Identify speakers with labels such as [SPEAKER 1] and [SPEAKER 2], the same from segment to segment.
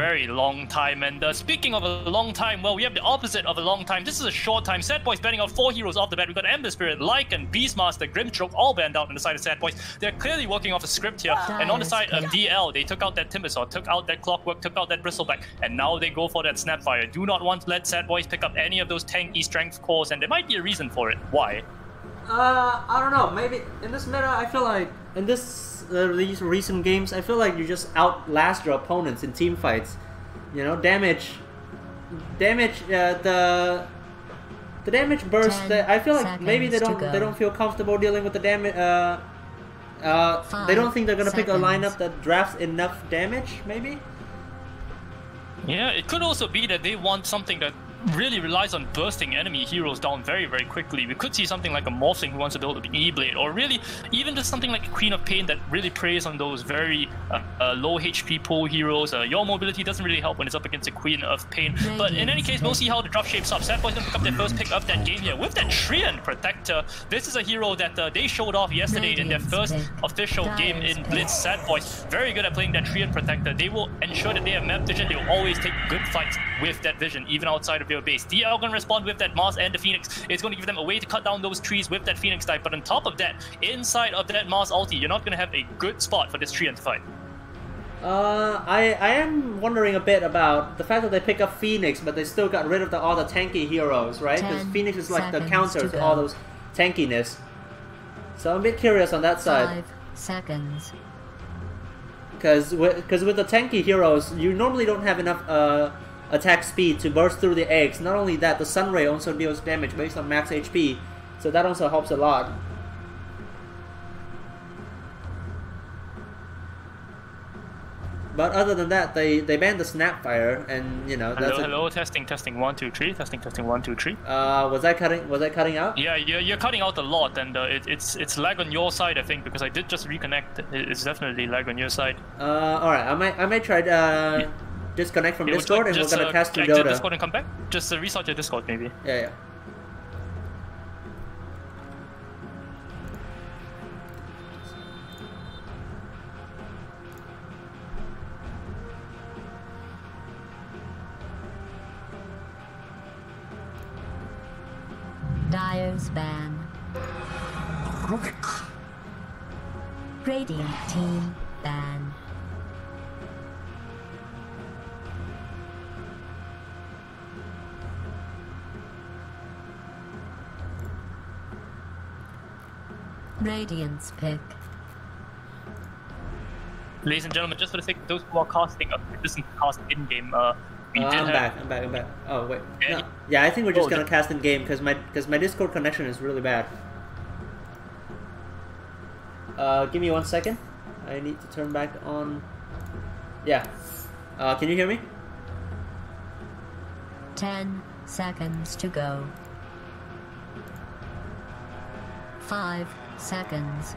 [SPEAKER 1] very long time. And speaking of a long time, well, we have the opposite of a long time. This is a short time. Sad Boys banning out 4 heroes off the bat. We've got Ember Spirit, Lycan, Beastmaster, Grimstroke, all banned out on the side of Sad Boys. They're clearly working off a script here. And on the side of DL, they took out that Timbersaw, took out that Clockwork, took out that Bristleback, and now they go for that Snapfire. Do not want to let Sad Boys pick up any of those tanky strength cores, and there might be a reason for it. Why?
[SPEAKER 2] I don't know. Maybe in this meta, I feel like in these recent games, I feel like you just outlast your opponents in team fights. You know, damage. The damage burst. I feel like maybe they don't feel comfortable dealing with the damage. They don't think they're gonna pick a lineup that drafts enough damage. Maybe.
[SPEAKER 1] Yeah, it could also be that they want something that really relies on bursting enemy heroes down very, very quickly. We could see something like a Morphling who wants to build an E-Blade, or really even just something like a Queen of Pain that really preys on those very low HP pool heroes. Your mobility doesn't really help when it's up against a Queen of Pain. But in any case, we'll see how the drop shapes up. Sad Boys gonna pick up their first pick of that game here with that Treant Protector. This is a hero that they showed off yesterday in their first official game in Blitz. Sad Boys very good at playing that Treant Protector. They will ensure that they have map vision. They will always take good fights with that vision, even outside of your base. DL gonna respond with that Mars and the Phoenix. It's gonna give them a way to cut down those trees with that Phoenix type. But on top of that, inside of that Mars ulti, you're not gonna have a good spot for this Treant to fight.
[SPEAKER 2] I am wondering a bit about the fact that they pick up Phoenix, but they still got rid of all the tanky heroes, right? Because Phoenix is like the counter to all those tankiness. So I'm a bit curious on that side.
[SPEAKER 3] 5 seconds.
[SPEAKER 2] Because with the tanky heroes, you normally don't have enough attack speed to burst through the eggs. Not only that, the Sunray also deals damage based on max HP, so that also helps a lot. But other than that, they banned the Snapfire, and you know.
[SPEAKER 1] Hello, testing 1 2 3, testing 1 2 3.
[SPEAKER 2] Was I cutting out?
[SPEAKER 1] Yeah, you're cutting out a lot, and it's lag on your side, I think, because I did just reconnect. It's definitely lag on your side.
[SPEAKER 2] All right, I might try disconnect from Discord, and we're gonna cast through Dota.
[SPEAKER 1] Discord and come back. Just restart your Discord, maybe.
[SPEAKER 2] Yeah.
[SPEAKER 3] Dire's ban. Radiant team ban. Radiant's pick.
[SPEAKER 1] Ladies and gentlemen, just for the sake of those who are casting, this is cast in game.
[SPEAKER 2] I'm back. Oh wait. No. Yeah, I think we're just gonna cast in game because my Discord connection is really bad. Give me 1 second. I need to turn back on. Yeah. Can you hear me?
[SPEAKER 3] 10 seconds to go. 5 seconds.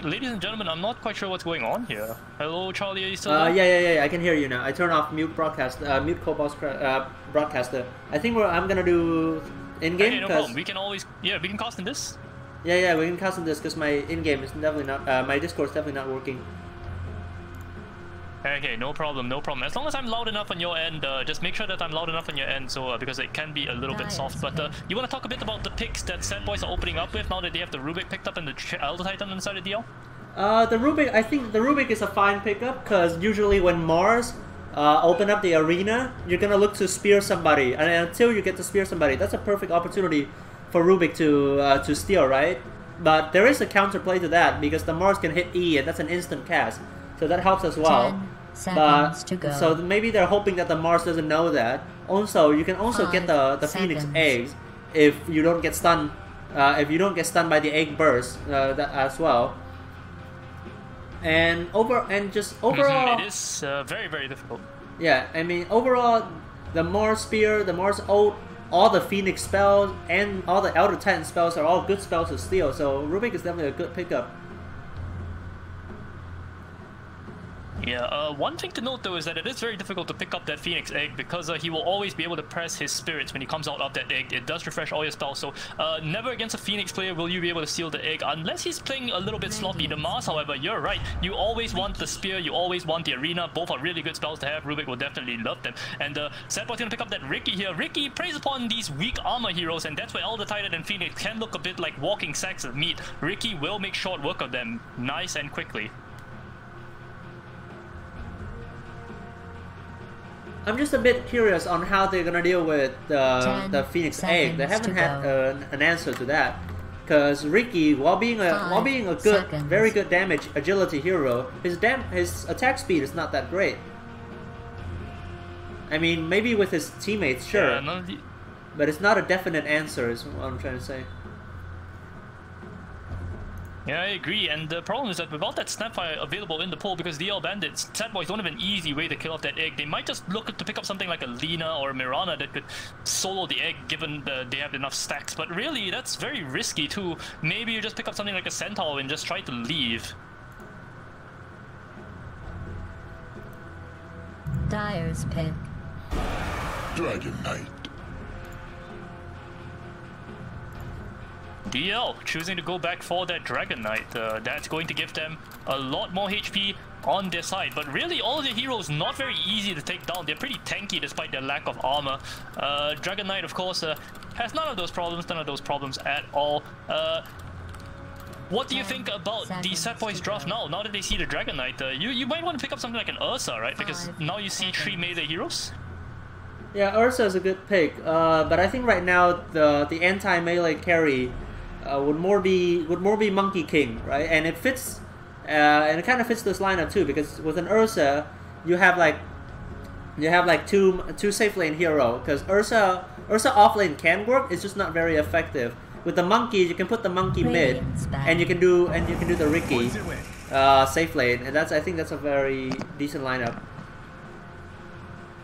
[SPEAKER 1] Ladies and gentlemen, I'm not quite sure what's going on here. Hello, Charlie, are you still
[SPEAKER 2] there? Yeah, I can hear you now. I turned off mute broadcaster. I think I'm gonna do in-game.
[SPEAKER 1] Okay, no problem. We can always, we can cast in this.
[SPEAKER 2] Yeah, we can cast in this because my in-game is definitely not, my Discord is definitely not working.
[SPEAKER 1] Okay, no problem. As long as I'm loud enough on your end, just make sure that I'm loud enough on your end, so because it can be a little bit soft. But you want to talk a bit about the picks that Sad Boys are opening up with now that they have the Rubik picked up and the Elder Titan inside the DL?
[SPEAKER 2] The Rubik, I think the Rubik is a fine pickup because usually when Mars open up the arena, you're gonna look to spear somebody, and until you get to spear somebody, that's a perfect opportunity for Rubik to steal, right? But there is a counterplay to that because the Mars can hit E, and that's an instant cast, so that helps as well.
[SPEAKER 3] 10 seconds to go.
[SPEAKER 2] So maybe they're hoping that the Mars doesn't know that. Also, you can also get the Phoenix eggs if you don't get stunned. If you don't get stunned by the egg burst, that as well. And overall,
[SPEAKER 1] it is very, very difficult.
[SPEAKER 2] Yeah, I mean overall, the Mars Spear, the Mars Ult, all the Phoenix spells, and all the Elder Titan spells are all good spells to steal. So Rubik is definitely a good pickup.
[SPEAKER 1] Yeah, one thing to note though is that it is very difficult to pick up that Phoenix Egg because he will always be able to press his spirits when he comes out of that egg. It does refresh all your spells, so never against a Phoenix player will you be able to steal the egg unless he's playing a little bit sloppy. The Mars, however, you're right. You always want the spear, you always want the arena. Both are really good spells to have. Rubik will definitely love them. And Sadboy's gonna pick up that Ricky here. Ricky preys upon these weak armor heroes, and that's why Elder Titan and Phoenix can look a bit like walking sacks of meat. Ricky will make short work of them, nice and quickly.
[SPEAKER 2] I'm just a bit curious on how they're gonna deal with the Phoenix Egg. They haven't had an answer to that, because Ricky, while being a good, very good damage agility hero, his attack speed is not that great. I mean, maybe with his teammates, sure, but it's not a definite answer. Is what I'm trying to say.
[SPEAKER 1] Yeah, I agree, and the problem is that without that Snapfire available in the pool, because DL Bandits, Sadboys don't have an easy way to kill off that egg. They might just look to pick up something like a Lina or a Mirana that could solo the egg given they have enough stacks, but really, that's very risky too. Maybe you just pick up something like a Centaur and just try to leave.
[SPEAKER 3] Dyer's pick.
[SPEAKER 4] Dragon Knight.
[SPEAKER 1] DL choosing to go back for that Dragon Knight. That's going to give them a lot more HP on their side, but really all of the heroes not very easy to take down. They're pretty tanky despite their lack of armor. Dragon Knight, of course, has none of those problems at all. What do you think about the Sadboys draft now that they see the Dragon Knight? You might want to pick up something like an Ursa, right? Because now you see 3 melee heroes.
[SPEAKER 2] Yeah, Ursa is a good pick, but I think right now the anti-melee carry would more be Monkey King, right? And it fits, and it kind of fits this lineup too, because with an Ursa, you have like two safe lane hero, because Ursa off lane can work, it's just not very effective. With the monkey, you can put the monkey mid, and you can do the Ricky safe lane, and I think that's a very decent lineup.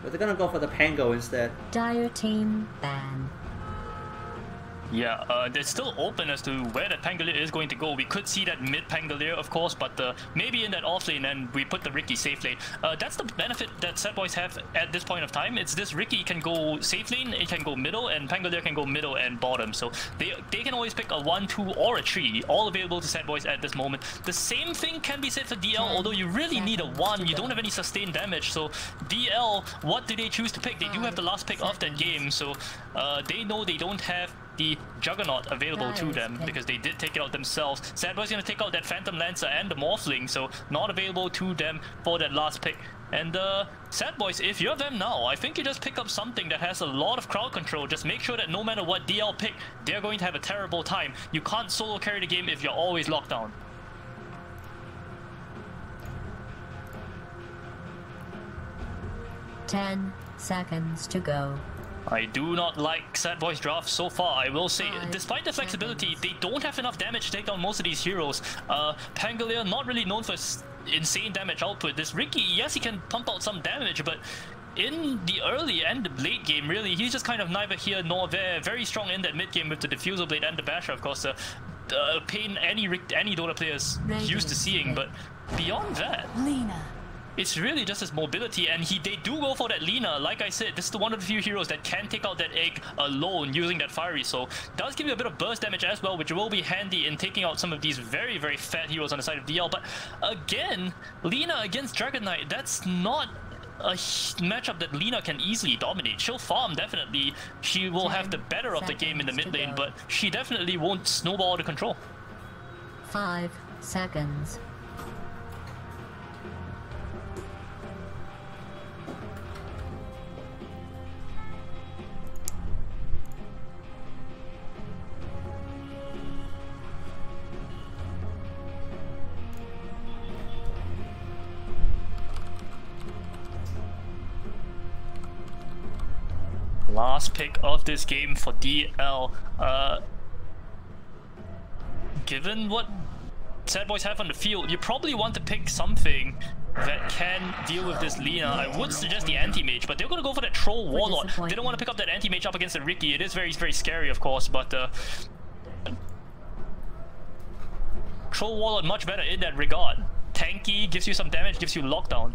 [SPEAKER 2] But they're gonna go for the Pango instead.
[SPEAKER 3] Dire team ban.
[SPEAKER 1] Yeah, it's still open as to where that Pangolier is going to go. We could see that mid Pangolier, of course, but maybe in that off lane, and we put the Ricky safe lane. That's the benefit that Sadboys have at this point of time. It's this Ricky can go safe lane, it can go middle, and Pangolier can go middle and bottom. So they can always pick a 1, 2, or a 3, all available to Sadboys at this moment. The same thing can be said for DL, although you really need a 1. You don't have any sustained damage. So DL, what do they choose to pick? They do have the last pick of that game, so they know they don't have the Juggernaut available to them because they did take it out themselves. Sadboy's gonna take out that Phantom Lancer and the Morphling, so not available to them for that last pick. And Sadboys, if you're them now, I think you just pick up something that has a lot of crowd control. Just make sure that no matter what DL pick, they're going to have a terrible time. You can't solo carry the game if you're always locked down.
[SPEAKER 3] Ten seconds to go.
[SPEAKER 1] I do not like Sadboy's draft so far, I will say. Despite the flexibility, they don't have enough damage to take down most of these heroes. Pangolier, not really known for insane damage output. This Ricky, yes, he can pump out some damage, but in the early and the late game, really, he's just kind of neither here nor there. Very strong in that mid game with the Diffusal Blade and the Basher, of course. Pain any Dota players used to seeing, but beyond that,
[SPEAKER 5] Lina.
[SPEAKER 1] It's really just his mobility, and they do go for that Lina. Like I said, this is one of the few heroes that can take out that egg alone using that Fiery Soul. Does give you a bit of burst damage as well, which will be handy in taking out some of these very, very fat heroes on the side of DL. But again, Lina against Dragon Knight, that's not a matchup that Lina can easily dominate. She'll farm, definitely. She will have the better of the game in the mid lane, but she definitely won't snowball out of control.
[SPEAKER 3] 5 seconds.
[SPEAKER 1] Last pick of this game for DL. Given what Sadboys have on the field, you probably want to pick something that can deal with this Lina. I would suggest the Anti-Mage, but they're going to go for that Troll Warlord. They don't want to pick up that Anti-Mage up against the Ricky. It is very, very scary, of course, but Troll Warlord much better in that regard. tanky, gives you some damage, gives you lockdown.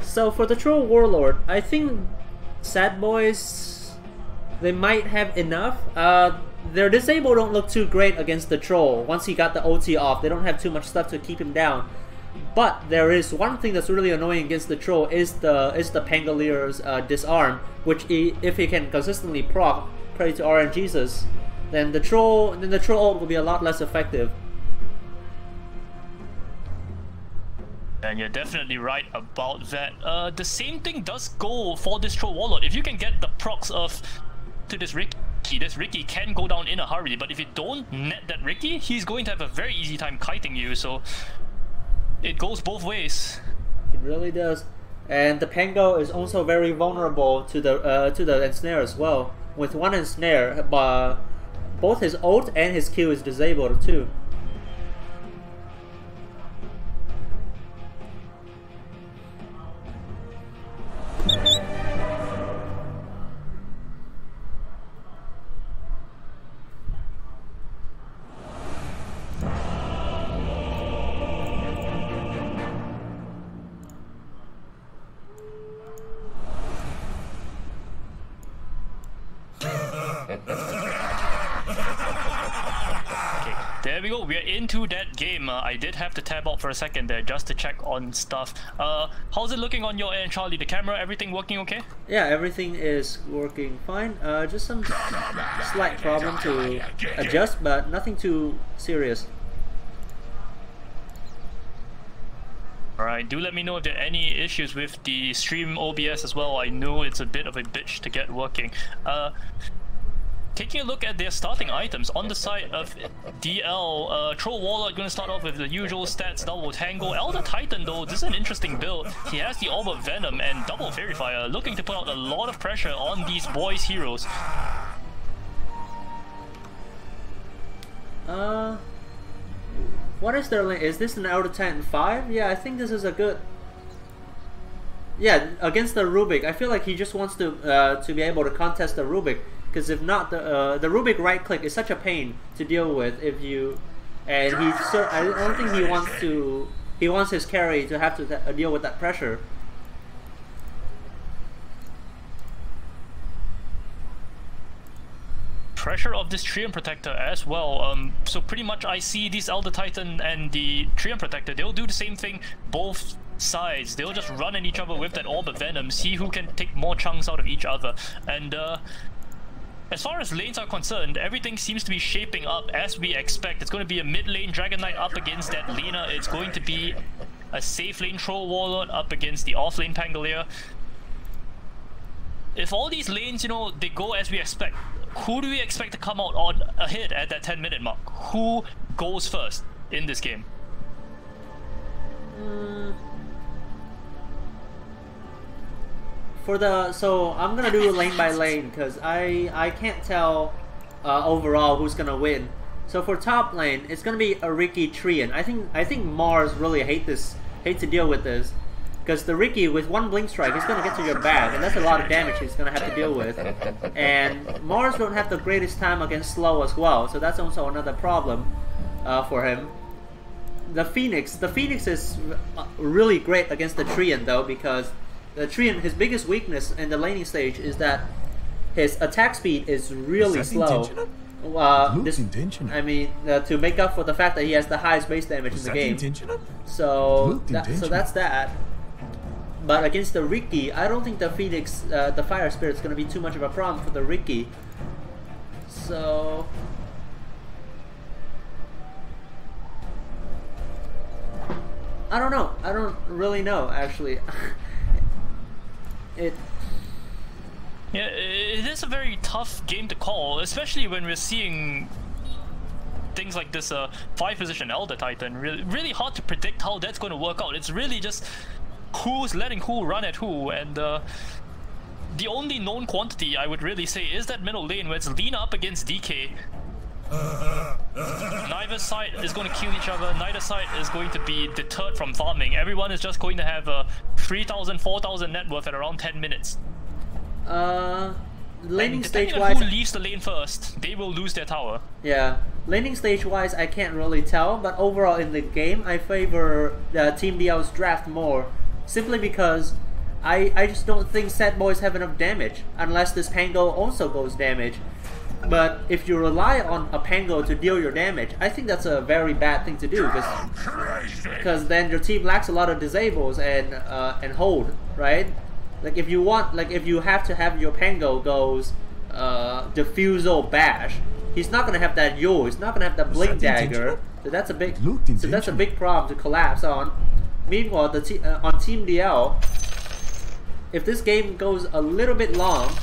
[SPEAKER 2] So for the Troll Warlord, I think Sad Boys, they might have enough. Their disable don't look too great against the Troll. Once he got the OT off, they don't have too much stuff to keep him down. But there is one thing that's really annoying against the Troll is the Pangalier's disarm, which if he can consistently proc, pray to RNGesus, then the Troll ult will be a lot less effective.
[SPEAKER 1] And you're definitely right about that. The same thing does go for this Troll Warlord. If you can get the procs to this Ricky can go down in a hurry, but if you don't net that Ricky, he's going to have a very easy time kiting you, so it goes both ways.
[SPEAKER 2] It really does. And the Pango is also very vulnerable to the ensnare as well. With one ensnare, both his ult and his Q is disabled too.
[SPEAKER 1] There we go, we are into that game. I did have to tab out for a second there just to check on stuff. How's it looking on your end, Charlie? The camera, everything working okay?
[SPEAKER 2] Yeah, everything is working fine. Just some slight problem to adjust, but nothing too serious.
[SPEAKER 1] Alright, do let me know if there are any issues with the stream OBS as well. I know it's a bit of a bitch to get working. Taking a look at their starting items, on the side of DL, Troll Warlord going to start off with the usual stats, double Tango. Elder Titan though, this is an interesting build. He has the Orb of Venom and double Fairy Fire, looking to put out a lot of pressure on these boys' heroes.
[SPEAKER 2] What is their lane? Is this an Elder Titan 5? Yeah, I think this is a good... Yeah, against the Rubik, I feel like he just wants to be able to contest the Rubik. Because if not, the Rubik right click is such a pain to deal with. If you, and I don't think he wants to. He wants his carry to have to deal with that pressure.
[SPEAKER 1] Pressure of this Treant Protector as well. So pretty much I see these Elder Titan and the Treant Protector. They'll do the same thing both sides. They'll just run at each other with that Orb of Venom, see who can take more chunks out of each other, and. As far as lanes are concerned, everything seems to be shaping up as we expect. It's going to be a mid lane Dragon Knight up against that Lina. It's going to be a safe lane Troll Warlord up against the off lane Pangolier. If all these lanes, you know, they go as we expect, who do we expect to come out on ahead at that 10-minute mark? Who goes first in this game?
[SPEAKER 2] So I'm gonna do lane by lane because I can't tell overall who's gonna win. So for top lane, it's gonna be a Ricky Treant. I think Mars really hate to deal with this because the Ricky with one blink strike is gonna get to your back, and that's a lot of damage he's gonna have to deal with. And Mars don't have the greatest time against slow as well, so that's also another problem for him. The Phoenix is really great against the Treant though, because the Treant, his biggest weakness in the laning stage is that his attack speed is really slow. I mean, to make up for the fact that he has the highest base damage in the game. So that's that. But against the Ricky, I don't think the Phoenix, the Fire Spirit is going to be too much of a problem for the Ricky. So I don't know. I don't really know actually.
[SPEAKER 1] Yeah, it is a very tough game to call, especially when we're seeing things like this 5-position Elder Titan. Really hard to predict how that's going to work out. It's really just who's letting who run at who, and the only known quantity I would really say is that middle lane where it's Lina up against DK. Neither side is going to kill each other, neither side is going to be deterred from farming. Everyone is just going to have 3,000, 4,000 net worth at around 10 minutes.
[SPEAKER 2] Laning stage
[SPEAKER 1] depending on
[SPEAKER 2] wise,
[SPEAKER 1] who leaves the lane first, they will lose their tower.
[SPEAKER 2] Yeah, Laning stage wise, I can't really tell, but overall in the game, I favor Team DL's draft more, simply because I just don't think Sad Boys have enough damage, unless this Pango also goes damage. But if you rely on a Pango to deal your damage, I think that's a very bad thing to do, because then your team lacks a lot of disables and hold, right? Like if you have to have your Pango goes Diffusal Bash, he's not gonna have that Yule, he's not gonna have that Blink Dagger, so that's a big problem to collapse on. Meanwhile, on Team DL, if this game goes a little bit long,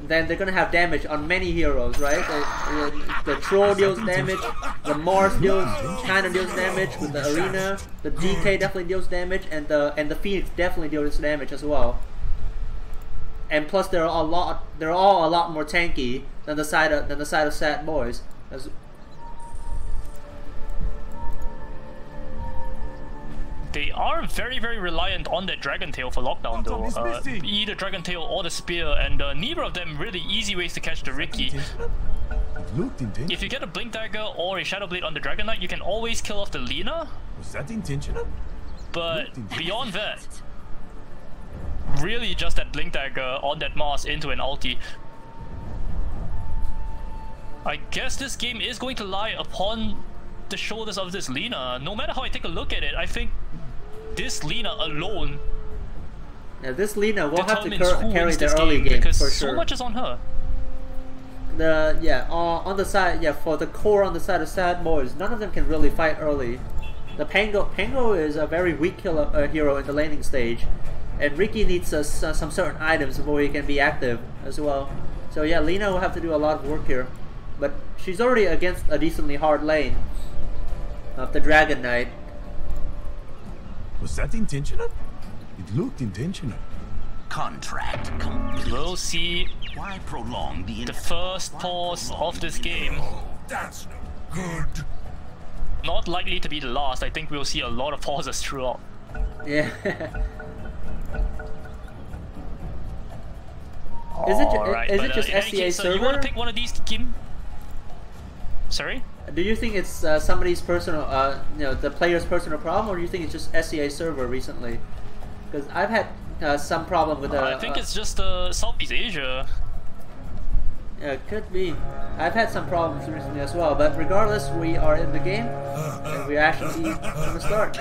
[SPEAKER 2] then they're gonna have damage on many heroes, right? The Troll deals damage, the Mars kind of deals damage with the Arena, the DK definitely deals damage, and the Phoenix definitely deals damage as well. And plus, they're all a lot more tanky than the side of Sad Boys.
[SPEAKER 1] They are very, very reliant on that Dragon Tail for lockdown though. Either Dragon Tail or the Spear, and neither of them really easy ways to catch the Riki. If you get a Blink Dagger or a Shadow Blade on the Dragon Knight, you can always kill off the Lina.
[SPEAKER 5] Was that intentional?
[SPEAKER 1] But beyond that, really just that Blink Dagger on that Mars into an ulti. I guess this game is going to lie upon the shoulders of this Lina. No matter how I take a look at it, I think this Lina alone.
[SPEAKER 2] Yeah, this Lina will have to carry the
[SPEAKER 1] this
[SPEAKER 2] early
[SPEAKER 1] game
[SPEAKER 2] game
[SPEAKER 1] because
[SPEAKER 2] for sure.
[SPEAKER 1] So much is on her.
[SPEAKER 2] On the side, for the core on the side of Sad Boys, none of them can really fight early. The Pango is a very weak hero in the laning stage, and Riki needs some certain items before he can be active as well. So yeah, Lina will have to do a lot of work here, but she's already against a decently hard lane of the Dragon Knight.
[SPEAKER 5] Was that intentional? It looked intentional.
[SPEAKER 6] Contract complete.
[SPEAKER 1] We'll see.
[SPEAKER 6] Why prolong
[SPEAKER 1] the first pause of this game.
[SPEAKER 4] That's no good.
[SPEAKER 1] Not likely to be the last. I think we'll see a lot of pauses throughout.
[SPEAKER 2] Yeah. Is it just SCA server?
[SPEAKER 1] You want to pick one of these, Kim? Sorry?
[SPEAKER 2] Do you think it's somebody's personal, the player's personal problem, or do you think it's just SCA server recently? Because I've had some problem with
[SPEAKER 1] I think it's just Southeast Asia.
[SPEAKER 2] Yeah, it could be. I've had some problems recently as well, but regardless, we are in the game, and we actually from the start.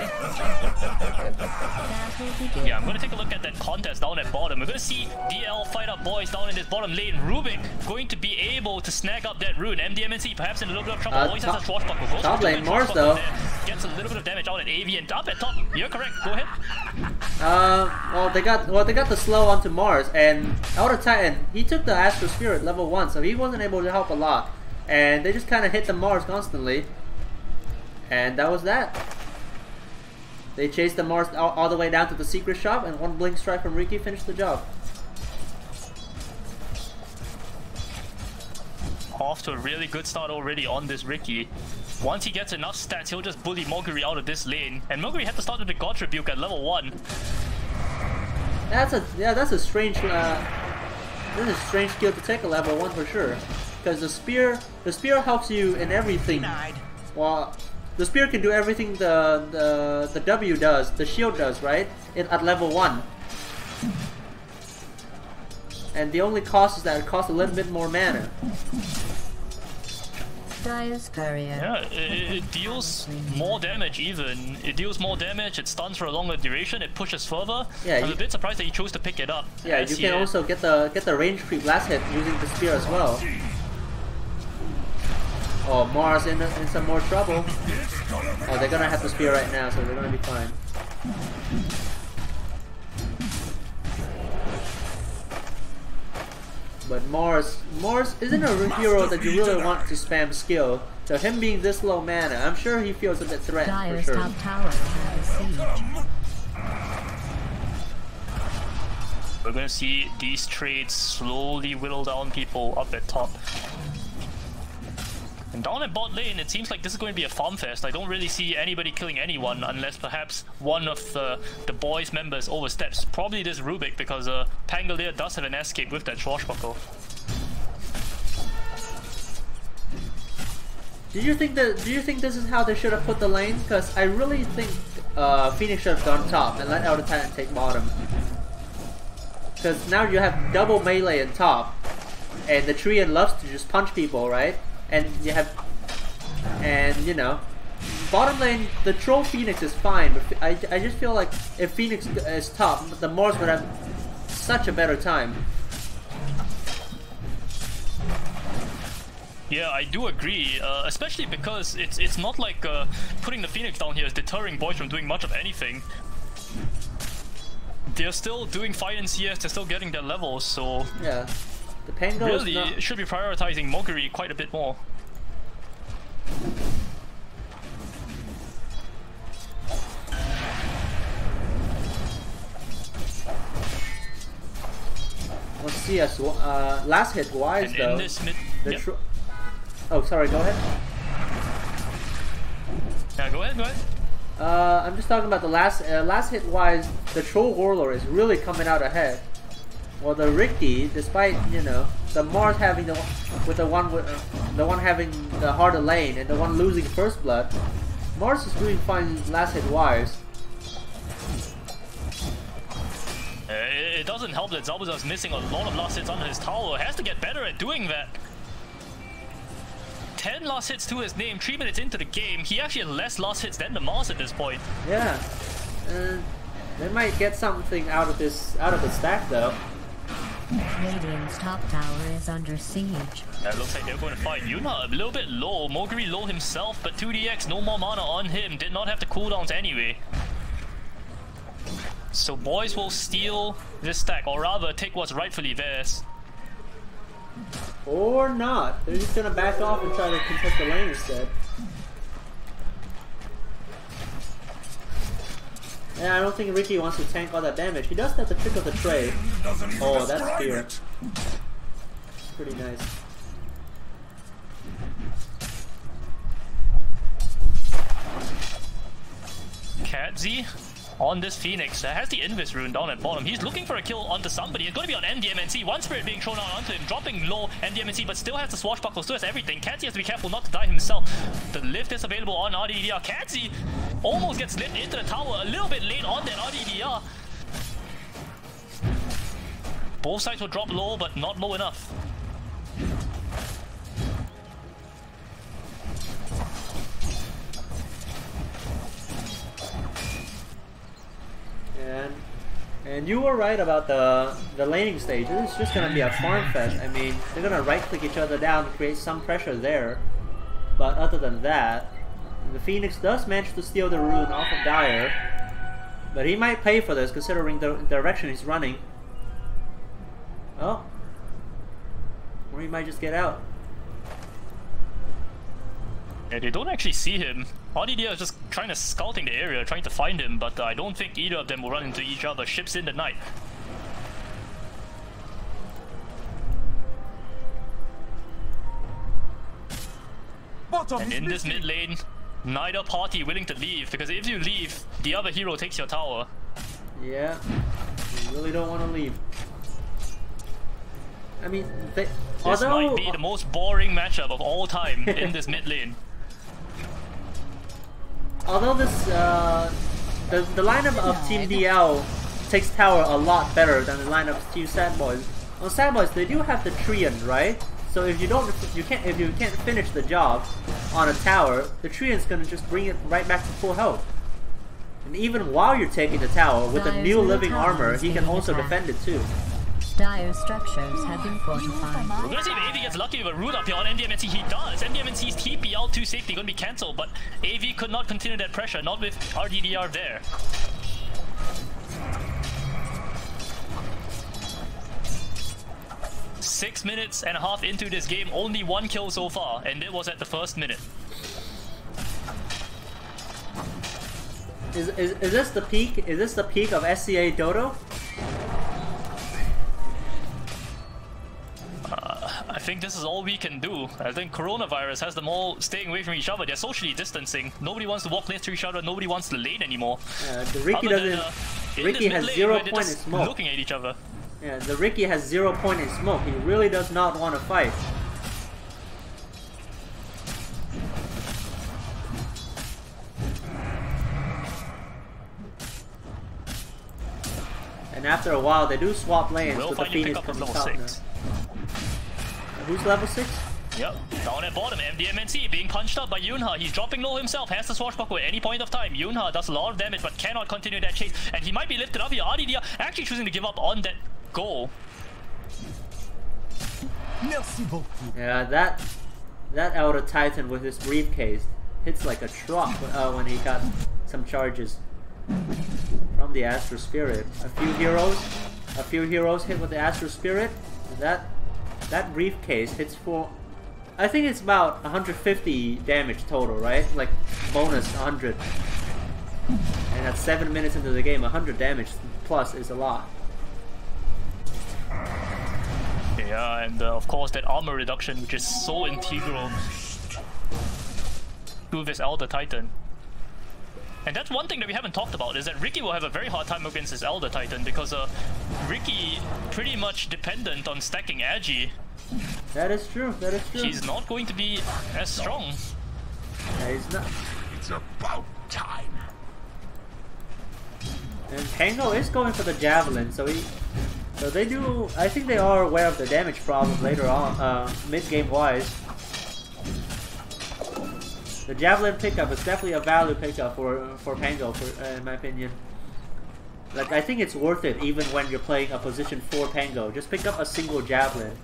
[SPEAKER 1] Yeah, I'm going to take a look at that contest down at bottom. We're going to see DL fight up boys down in this bottom lane. Rubik going to be able to snag up that rune. MDMNC perhaps in a little bit of trouble. Always has a swashbuckle.
[SPEAKER 2] Top lane, Mars though.
[SPEAKER 1] Gets a little bit of damage out at AV and up at top. You're correct. Go ahead.
[SPEAKER 2] Well they got the slow onto Mars, and Elder Titan, he took the Astral Spirit level 1, so he wasn't able to help a lot. And they just kind of hit the Mars constantly. And that was that. They chased the Mars all the way down to the secret shop, and one Blink Strike from Riki finished the job.
[SPEAKER 1] Off to a really good start already on this Riki. Once he gets enough stats, he'll just bully Moguri out of this lane. And Moguri had to start with the God Rebuke at level 1.
[SPEAKER 2] That's a strange this is a strange skill to take a level 1 for sure. Because the spear helps you in everything. Well, the spear can do everything the W does, the shield does, right? At level 1. And the only cost is that it costs a little bit more mana.
[SPEAKER 1] Yeah, it deals more damage even. It deals more damage, it stuns for a longer duration, it pushes further. Yeah, I'm a bit surprised that he chose to pick it up.
[SPEAKER 2] Yeah, you can also get the range creep last hit using the spear as well. Oh, Mars in some more trouble. Oh, they're gonna have the spear right now, so they're gonna be fine. But Mars isn't a hero that you really want to spam skill. So him being this low mana, I'm sure he feels a bit threatened for sure.
[SPEAKER 3] Top tower has siege.
[SPEAKER 1] We're gonna see these trades slowly whittle down people up at top. And down at bot lane, it seems like this is going to be a farm fest. I don't really see anybody killing anyone unless perhaps one of the boys' members oversteps. Probably this Rubik, because Pangolier does have an escape with that swashbuckle.
[SPEAKER 2] Do you think this is how they should have put the lane? Because I really think Phoenix should have gone top and let Elder Titan take bottom. Because now you have double melee in top, and the Treant loves to just punch people, right? And you have, and you know, bottom lane, the troll Phoenix is fine, but I just feel like if Phoenix is top, the Mars would have such a better time.
[SPEAKER 1] Yeah, I do agree, especially because it's not like putting the Phoenix down here is deterring boys from doing much of anything. They're still doing fight in CS, they're still getting their levels, so...
[SPEAKER 2] Yeah, the Pango
[SPEAKER 1] really should be prioritizing Moguri quite a bit more.
[SPEAKER 2] Let's see us, last hit wise
[SPEAKER 1] And
[SPEAKER 2] though.
[SPEAKER 1] in this mid...
[SPEAKER 2] The
[SPEAKER 1] Yep.
[SPEAKER 2] Oh, sorry, go ahead.
[SPEAKER 1] Yeah, go ahead.
[SPEAKER 2] I'm just talking about the last hit wise, the Troll Warlord is really coming out ahead. Well, the Ricky, despite, you know, the Mars having the one having the harder lane and the one losing first blood, Mars is doing fine last hit wise.
[SPEAKER 1] It doesn't help that Zabuza's missing a lot of last hits on his tower. Has to get better at doing that. 10 last hits to his name, 3 minutes into the game. He actually has less last hits than the Mars at this point.
[SPEAKER 2] Yeah, they might get something out of the stack though.
[SPEAKER 3] Radiant's top tower is under siege.
[SPEAKER 1] It looks like they're going to fight Yuna a little bit low. Moguri low himself, but 2DX, no more mana on him. Did not have the cooldowns anyway. So boys will steal this stack, or rather take what's rightfully theirs.
[SPEAKER 2] Or not. They're just gonna back off and try to contest the lane instead. Yeah, I don't think Ricky wants to tank all that damage. He does have the trick of the trade. Oh, that's fear. Pretty nice.
[SPEAKER 1] Kadzi on this Phoenix has the Invis rune down at bottom. He's looking for a kill onto somebody. It's going to be on MDMNC. One spirit being thrown out onto him, dropping low MDMNC, but still has the swashbuckle, still has everything. Kadzi has to be careful not to die himself. The lift is available on ATDL. Kadzi almost gets lit into the tower a little bit late on that ATDL. Both sides will drop low, but not low enough.
[SPEAKER 2] And you were right about the laning stage. It's just gonna be a farm fest. I mean, they're gonna right click each other down to create some pressure there. But other than that, the Phoenix does manage to steal the rune off of Dire. But he might pay for this considering the direction he's running. Oh. Or he might just get out.
[SPEAKER 1] Yeah, they don't actually see him. ATDL is just trying to scouting the area, trying to find him, but I don't think either of them will run into each other. Ships in the night. And in this mid lane, neither party willing to leave, because if you leave, the other hero takes your tower.
[SPEAKER 2] Yeah, you really don't want to leave. I mean,
[SPEAKER 1] This might be the most boring matchup of all time in this mid lane.
[SPEAKER 2] Although this, the lineup of Team DL takes tower a lot better than the lineup of Team Sad Boys. On Sad Boys, they do have the Treant, right? So if you can't finish the job on a tower, the Treant's gonna just bring it right back to full health. And even while you're taking the tower with a new living armor, he can also defend it too.
[SPEAKER 3] Dire structures have been fortified.
[SPEAKER 1] We're gonna see if AV gets lucky with a root up here on MDMNC. He does. MDMNC's TP L2 safety gonna be cancelled, but AV could not continue that pressure, not with RDDR there. Six minutes and a half into this game, only one kill so far, and it was at the first minute.
[SPEAKER 2] Is this the peak? Is this the peak of SCA Dodo?
[SPEAKER 1] I think this is all we can do. I think coronavirus has them all staying away from each other. They're socially distancing. Nobody wants to walk next to each other. Nobody wants to lane anymore.
[SPEAKER 2] The Ricky doesn't. Ricky has 0 point in smoke.
[SPEAKER 1] Looking at each other.
[SPEAKER 2] Yeah, the Ricky has 0 point in smoke. He really does not want to fight. And after a while, they do swap lanes
[SPEAKER 1] Will
[SPEAKER 2] with the
[SPEAKER 1] finally pick
[SPEAKER 2] Phoenix
[SPEAKER 1] up with
[SPEAKER 2] coming
[SPEAKER 1] level
[SPEAKER 2] top
[SPEAKER 1] 6.
[SPEAKER 2] now. Who's level 6?
[SPEAKER 1] Yep, down at bottom, MDMNC being punched up by Yunha. He's dropping low himself, has the swashbuckle at any point of time. Yunha does a lot of damage but cannot continue that chase. And he might be lifted up here. ATDL actually choosing to give up on that goal.
[SPEAKER 5] Merci beaucoup.
[SPEAKER 2] Yeah, that Elder Titan with his briefcase hits like a truck when he got some charges from the Astral Spirit. A few heroes hit with the Astral Spirit. That briefcase hits for, I think it's about 150 damage total, right? Like bonus 100. And at 7 minutes into the game, 100 damage plus is a lot.
[SPEAKER 1] Yeah, and of course that armor reduction, which is so integral to this Elder Titan. And that's one thing that we haven't talked about, is that Riki will have a very hard time against this Elder Titan, because Riki pretty much dependent on stacking Agi.
[SPEAKER 2] That is true, that is true.
[SPEAKER 1] He's not going to be as strong.
[SPEAKER 2] Yeah, he's not.
[SPEAKER 4] It's about time.
[SPEAKER 2] And Tango is going for the Javelin, so they do, I think they are aware of the damage problem later on, mid-game wise. The Javelin pickup is definitely a value pickup for Pango, in my opinion. Like, I think it's worth it even when you're playing a position 4 Pango. Just pick up a single Javelin.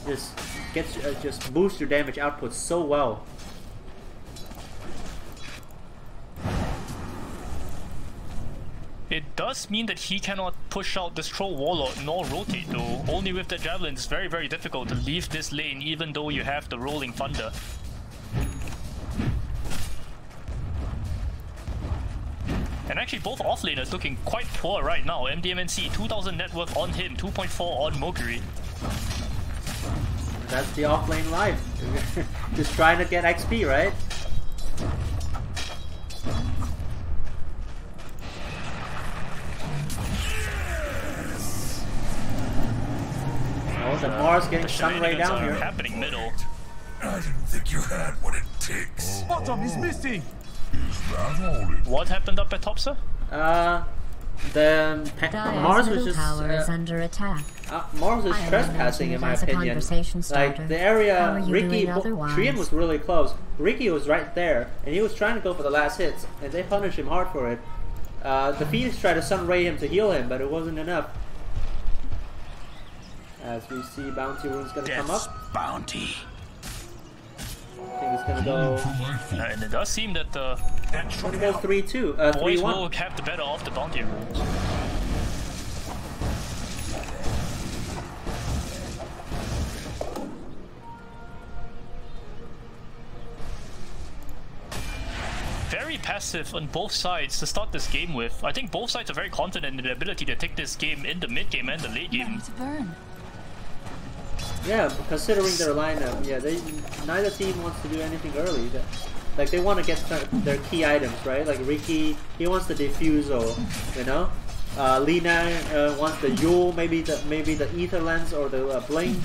[SPEAKER 2] Just boost your damage output so well.
[SPEAKER 1] It does mean that he cannot push out this Troll Warlord nor rotate though. Only with the Javelin it's very, very difficult to leave this lane even though you have the Rolling Thunder. And actually both offlaners looking quite poor right now. MDMNC, 2000 net worth on him, 2.4 on Moguri.
[SPEAKER 2] That's the offlane life. Just trying to get XP, right? Oh, the Mars getting sunray down here.
[SPEAKER 1] Happening middle.
[SPEAKER 4] I didn't think you had what it takes.
[SPEAKER 5] Bottom is missing.
[SPEAKER 4] Is that all it
[SPEAKER 1] What happened up at top, sir?
[SPEAKER 2] The Mars was just
[SPEAKER 3] tower is under attack.
[SPEAKER 2] Mars was trespassing in my opinion. Like the area Riki Trian was really close. Riki was right there and he was trying to go for the last hits and they punished him hard for it. The Phoenix tried to sunray him to heal him, but it wasn't enough. As we see Bounty Rune's gonna come up.
[SPEAKER 6] Bounty.
[SPEAKER 2] I think it's gonna go.
[SPEAKER 1] And it does seem that the
[SPEAKER 2] It's gonna go 3-2,
[SPEAKER 1] boys
[SPEAKER 2] 3-1.
[SPEAKER 1] will have the better of the Bounty Runes. Very passive on both sides to start this game with. I think both sides are very confident in their ability to take this game in the mid game and the late game.
[SPEAKER 2] Yeah, considering their lineup, yeah, neither team wants to do anything early. Like they want to get their key items, right? Like Riki, he wants the Diffusal, you know. Lina wants the Yule, maybe the Ether Lens or the Blink.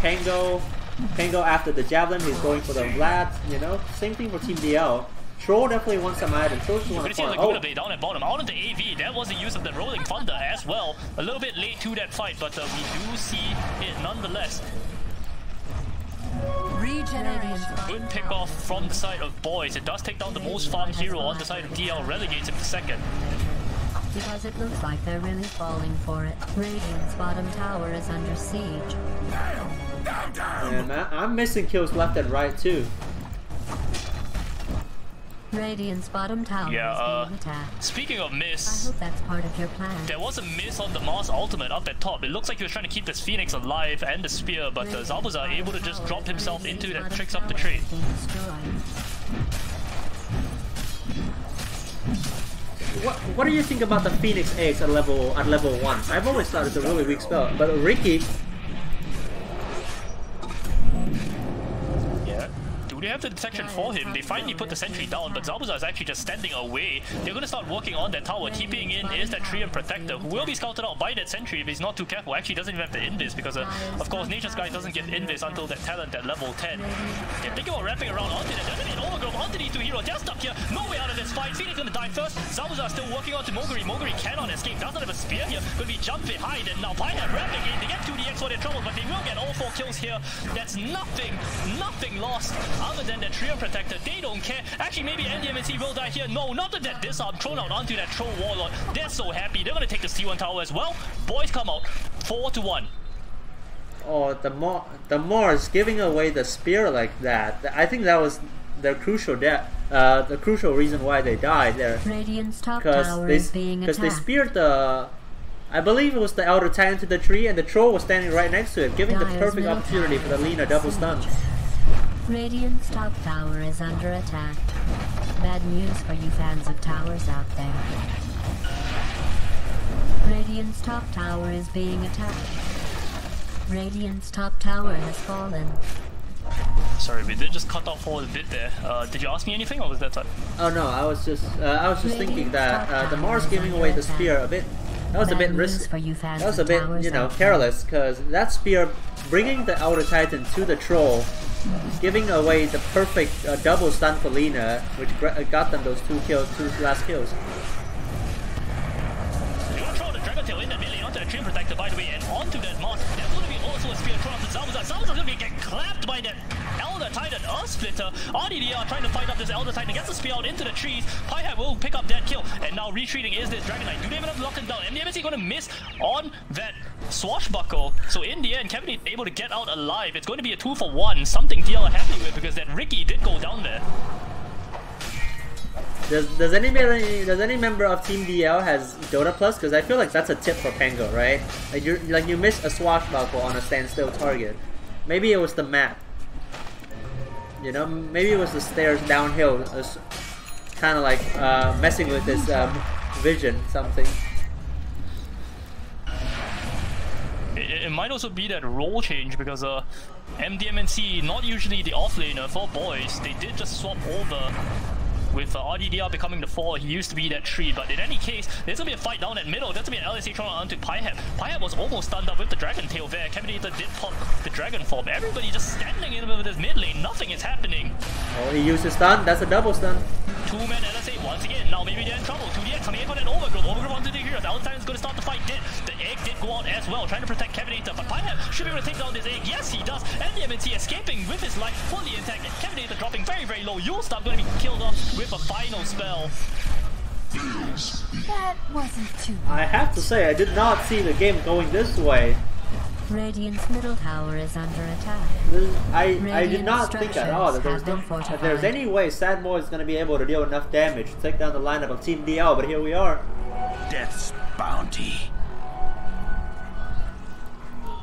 [SPEAKER 2] Pango after the Javelin, he's going for the Vlad, you know. Same thing for Team DL. Troll definitely wants some items. Troll just wants to farm.
[SPEAKER 1] Oh, down at bottom. Out of the AV, that was the use of the Rolling Thunder as well. A little bit late to that fight, but we do see it nonetheless. Good pick off from the side of boys. It does take down the most farmed hero on the side of DL, relegates him to second.
[SPEAKER 3] Because it looks like they're really falling for it. Radiant's bottom tower is under siege.
[SPEAKER 2] And I'm missing kills left and right too.
[SPEAKER 3] Radiant's bottom tower is being attacked.
[SPEAKER 1] Speaking of miss,
[SPEAKER 3] I hope that's part of your plan.
[SPEAKER 1] there was a miss on the Mars ultimate up at top. It looks like he was trying to keep this Phoenix alive and the spear, but Zabuza able to just drop himself into that tricks up the trade.
[SPEAKER 2] What do you think about the Phoenix eggs at level 1? I've always thought it's a really weak spell, but Riki.
[SPEAKER 1] Yeah. Do we have the detection for him. They finally put the sentry down, but Zabuza is actually just standing away. They're going to start working on that tower. TPing in is that Treant Protector, who will be scouted out by that sentry if he's not too careful. Actually doesn't even have the invis because, of course, Nature's Guy doesn't get invis until that talent at level 10. They're thinking about wrapping around onto that. There's going to be an overgrowth onto these two heroes. They're stuck here. No way out of this fight. Phoenix going to die first. Zabuza still working on to Moguri. Moguri cannot escape. Doesn't have a spear here. Going to be jumped behind. And now Pyham wrapping in. They get 2DX for their trouble, but they will get all 4 kills here. That's nothing lost other than the Treant Protector. They don't care. Actually, maybe NDMNC will die here. No, not that disarm thrown out onto that Troll Warlord. They're so happy. They're going to take the T1 tower as well. Boys come out 4-1.
[SPEAKER 2] Oh, the Mars giving away the spear like that. I think that was the crucial the crucial reason why they died there.
[SPEAKER 3] Radiant's top tower is being attacked.
[SPEAKER 2] Because they speared the, I believe it was the Elder Titan to the tree, and the Troll was standing right next to it, giving the perfect opportunity for the Lina double stun.
[SPEAKER 3] Radiant's top tower is under attack. Bad news for you fans of towers out there. Radiant's top tower is being attacked. Radiant's top tower has fallen.
[SPEAKER 1] Sorry, we did just cut off for a bit there. Did you ask me anything, or was that time?
[SPEAKER 2] Oh no, I was just thinking that the Mars giving away the spear a bit. That was a bit risky. That was a bit, you know, careless, because that spear bringing the Elder Titan to the Troll, giving away the perfect double stun for Lina, which got them those two last kills.
[SPEAKER 1] They want to throw the Dragon Tail in the melee onto the Treant Protector, by the way, and onto that Mars. There's going to be also a spear thrown onto Zabuza. Zabuza's going to be getting clapped by that Elder Titan Earth Splitter. ATDL trying to fight up this Elder Titan, gets the spear out into the trees. Pyham will pick up that kill, and now retreating is this Dragon Knight. Do they even have to lock him down? MDMC going to miss on that Swashbuckle. So in the end, Kevin is able to get out alive. It's going to be a 2-for-1. Something DL are happy with, because that Ricky did go down there.
[SPEAKER 2] Does any member of Team DL has Dota Plus? Because I feel like that's a tip for Pango, right? Like you miss a Swashbuckle on a standstill target. Maybe it was the map. You know, maybe it was the stairs downhill, kind of like messing with his vision, something.
[SPEAKER 1] It might also be that role change, because MDMNC, not usually the offlaner for boys, they did just swap over. With RDDR becoming the 4, he used to be that 3, but in any case, there's gonna be a fight down at middle. There's gonna be an LSA thrown onto Pyham. Pyham was almost stunned up with the Dragon Tail there. Caminator did pop the Dragon Form. Everybody just standing in with his mid lane. Nothing is happening.
[SPEAKER 2] Oh, he used his stun. That's a double stun.
[SPEAKER 1] 2-man LSA once again. Now maybe they're in trouble. 2DX coming in for that overgrowth. Overgrowth onto the hero. The outside is gonna start the fight. The egg did go out as well, trying to protect Caminator, but Pyham should be able to take down this egg. Yes, he does. And the MNC escaping with his life fully intact. Caminator dropping very low. Yulstar gonna be killed off with a final spell.
[SPEAKER 3] That wasn't too bad.
[SPEAKER 2] I have to say, I did not see the game going this way.
[SPEAKER 3] Radiant's middle tower is under attack.
[SPEAKER 2] I did not think at all that there's any way Sad Boy is going to be able to deal enough damage to take down the lineup of Team DL, but here we are.
[SPEAKER 6] Death's bounty.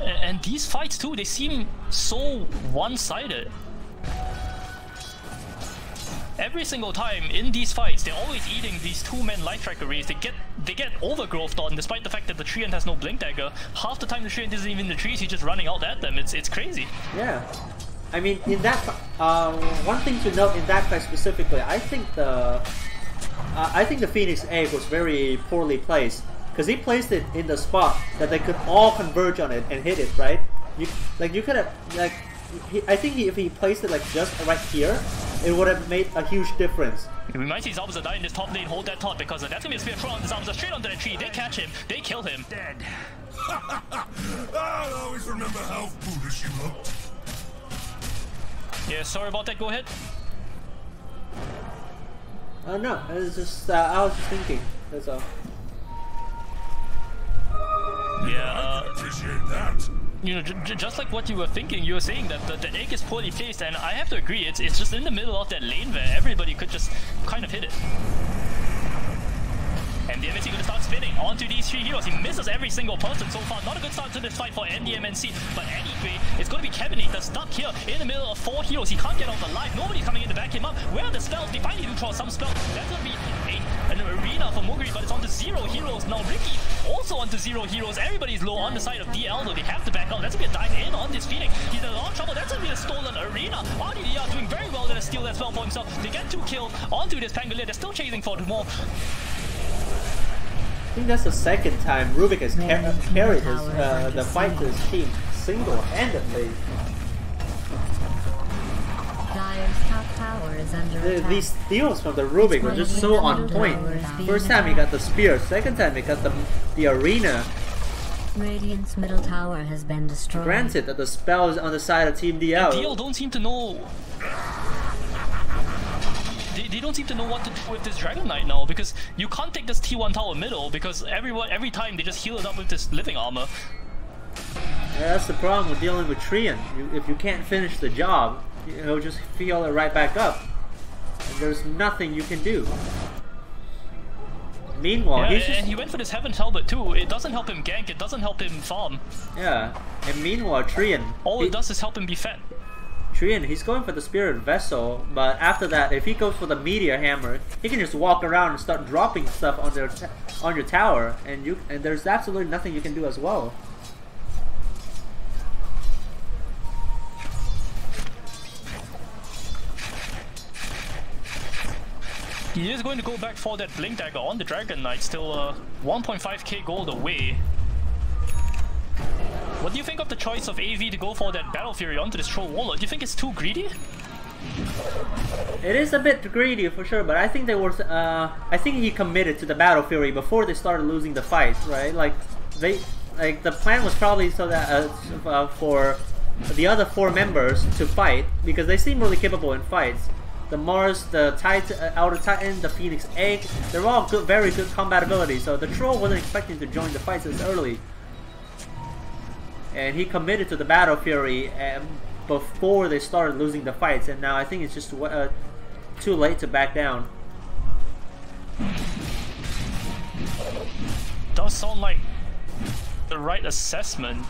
[SPEAKER 1] And these fights too, they seem so one-sided. Every single time in these fights, they're always eating these 2-men life tracker rays. They get overgrowth on, despite the fact that the Treant has no blink dagger. Half the time the Treant isn't even in the trees, he's just running out at them. It's crazy.
[SPEAKER 2] Yeah, I mean, in that one thing to note in that fight specifically, I think the Phoenix egg was very poorly placed, because he placed it in the spot that they could all converge on it and hit it, right? You could have I think if he placed it like just right here, it would have made a huge difference.
[SPEAKER 1] We might see Zabuza die in this top lane, hold that top, because that's gonna be a spear thrown on Zabuza straight onto the tree. They catch him, they kill him.
[SPEAKER 6] Dead.
[SPEAKER 4] I'll always remember how foolish you looked.
[SPEAKER 1] Yeah, sorry about that, go ahead.
[SPEAKER 2] No, it was just, I was just thinking, that's all.
[SPEAKER 1] Yeah,
[SPEAKER 4] I appreciate that.
[SPEAKER 1] You know, just like what you were thinking, you were saying that the egg is poorly placed, and I have to agree, it's just in the middle of that lane where everybody could just kind of hit it. And the MNC gonna start spinning onto these three heroes. He misses every single person so far. Not a good start to this fight for MDMNC. But anyway, it's gonna be Cabinator stuck here in the middle of 4 heroes. He can't get out alive. Nobody coming in to back him up. Where are the spells? They finally do draw some spells. That's gonna be an arena for Muguri, but it's onto 0 heroes. Now Ricky also onto 0 heroes. Everybody's low on the side of DL, though they have to back out. That's gonna be a dive in on this Phoenix. He's in a lot of trouble. That's gonna be a stolen arena. ATDL doing very well to steal that spell for himself. They get 2 kills onto this Pangolier. They're still chasing for 2 more.
[SPEAKER 2] I think that's the second time Rubik has carried the fight to his team single-handedly.
[SPEAKER 3] Dire's top tower is under attack.
[SPEAKER 2] These steals from the Rubik were just so on point. First time he got the spear, second time he got the arena.
[SPEAKER 3] Radiant's middle tower has been destroyed.
[SPEAKER 2] Granted that the spell is on the side of Team DL.
[SPEAKER 1] DL don't seem to know. They don't seem to know what to do with this Dragon Knight now, because you can't take this T1 tower middle because every time they just heal it up with this living armor.
[SPEAKER 2] Yeah, that's the problem with dealing with Trian. If you can't finish the job, he'll just heal it right back up. And there's nothing you can do. Meanwhile,
[SPEAKER 1] and he went for this Heaven's Helmet too. It doesn't help him gank, it doesn't help him farm.
[SPEAKER 2] Yeah, and meanwhile Trian...
[SPEAKER 1] All it does is help him be fed.
[SPEAKER 2] Trian, he's going for the Spirit Vessel, but after that, if he goes for the Meteor Hammer, he can just walk around and start dropping stuff on your tower, and there's absolutely nothing you can do as well.
[SPEAKER 1] He is going to go back for that Blink Dagger on the Dragon Knight, still 1.5k gold away. What do you think of the choice of AV to go for that Battle Fury onto this Troll Warlord? Do you think it's too greedy?
[SPEAKER 2] It is a bit greedy for sure, but I think they were. I think he committed to the Battle Fury before they started losing the fight, right? The plan was probably so that for the other 4 members to fight, because they seem really capable in fights. The Mars, the Titan, Outer Titan, the Phoenix Egg, they're all good, very good combat ability. So the Troll wasn't expecting to join the fights this early. And he committed to the Battle Fury before they started losing the fights, and now I think it's just too late to back down.
[SPEAKER 1] Does sound like the right assessment.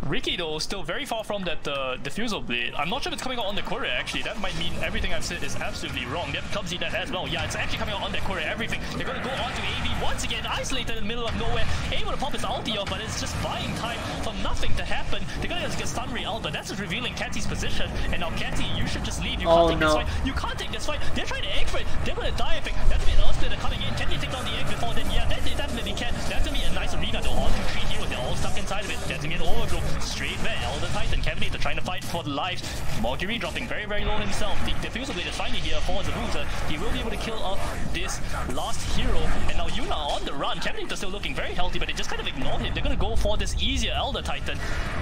[SPEAKER 1] Ricky though still very far from that diffusal blade. I'm not sure if it's coming out on the courier actually. That might mean everything I've said is absolutely wrong. They have Clumsy that as well. Yeah, it's actually coming out on that courier, everything. They're gonna go on to AV once again, isolated in the middle of nowhere, able to pop his ulti off, but it's just buying time for nothing to happen. They're gonna just get stun re-ult, but that's just revealing Catty's position. And now Catty, you should just leave. You can't take this fight. You can't take this fight. They're trying to egg for it. They're gonna die, I think. That's gonna be an Earthsplitter coming in. Can they take down the egg before then? Yeah, they definitely can. That's gonna be a nice arena though. On to 3 heroes, they're all stuck inside of it. That's gonna be an overgrowth. Straight there. The Titan, Cabinator trying to fight for the lives. Mercury dropping very, very low himself. The Diffusal Blade is finally here for Zabuza. He will be able to kill off this last hero. And now Yuna on the run. Cabinator still looking very healthy, but they just kind of ignore him. They're going to go for this easier Elder Titan.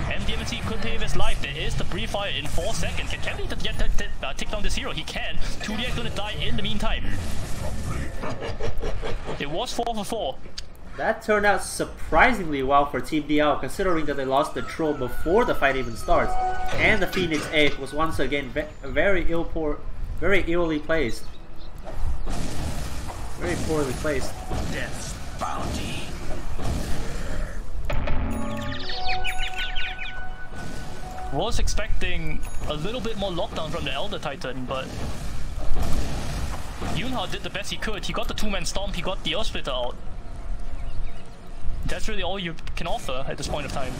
[SPEAKER 1] MDMT could pay his life. There is the Brief Fire in 4 seconds. Can Cabinator take down this hero? He can. 2DX going to die in the meantime. It was 4 for 4.
[SPEAKER 2] That turned out surprisingly well for Team DL, considering that they lost the Troll before the fight even starts, and the Phoenix Egg was once again very illy placed. Very poorly placed.
[SPEAKER 6] Death's bounty.
[SPEAKER 1] Was expecting a little bit more lockdown from the Elder Titan, but Yunha did the best he could. He got the 2-man stomp, he got the Earthsplitter out. That's really all you can offer at this point of time.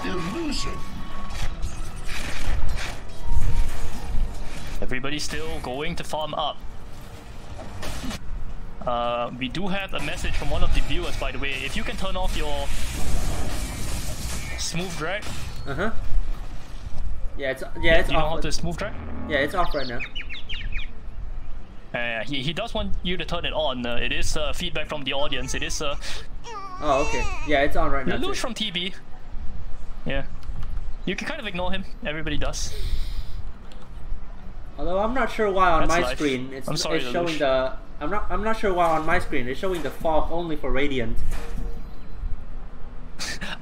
[SPEAKER 4] Illusion.
[SPEAKER 1] Everybody's still going to farm up. We do have a message from one of the viewers, by the way. If you can turn off your smooth drag.
[SPEAKER 2] Yeah, it's
[SPEAKER 1] you
[SPEAKER 2] off.
[SPEAKER 1] know how to smooth drag?
[SPEAKER 2] Yeah, it's off right now.
[SPEAKER 1] He does want you to turn it on. It is feedback from the audience. It is
[SPEAKER 2] Oh, okay. Yeah, it's on right now.
[SPEAKER 1] Lelouch from TB. Yeah. You can kind of ignore him. Everybody does.
[SPEAKER 2] Although I'm not sure why on
[SPEAKER 1] That's
[SPEAKER 2] my
[SPEAKER 1] life.
[SPEAKER 2] screen it's
[SPEAKER 1] sorry,
[SPEAKER 2] showing
[SPEAKER 1] Lelouch.
[SPEAKER 2] the I'm not sure why on my screen it's showing the fog only for Radiant.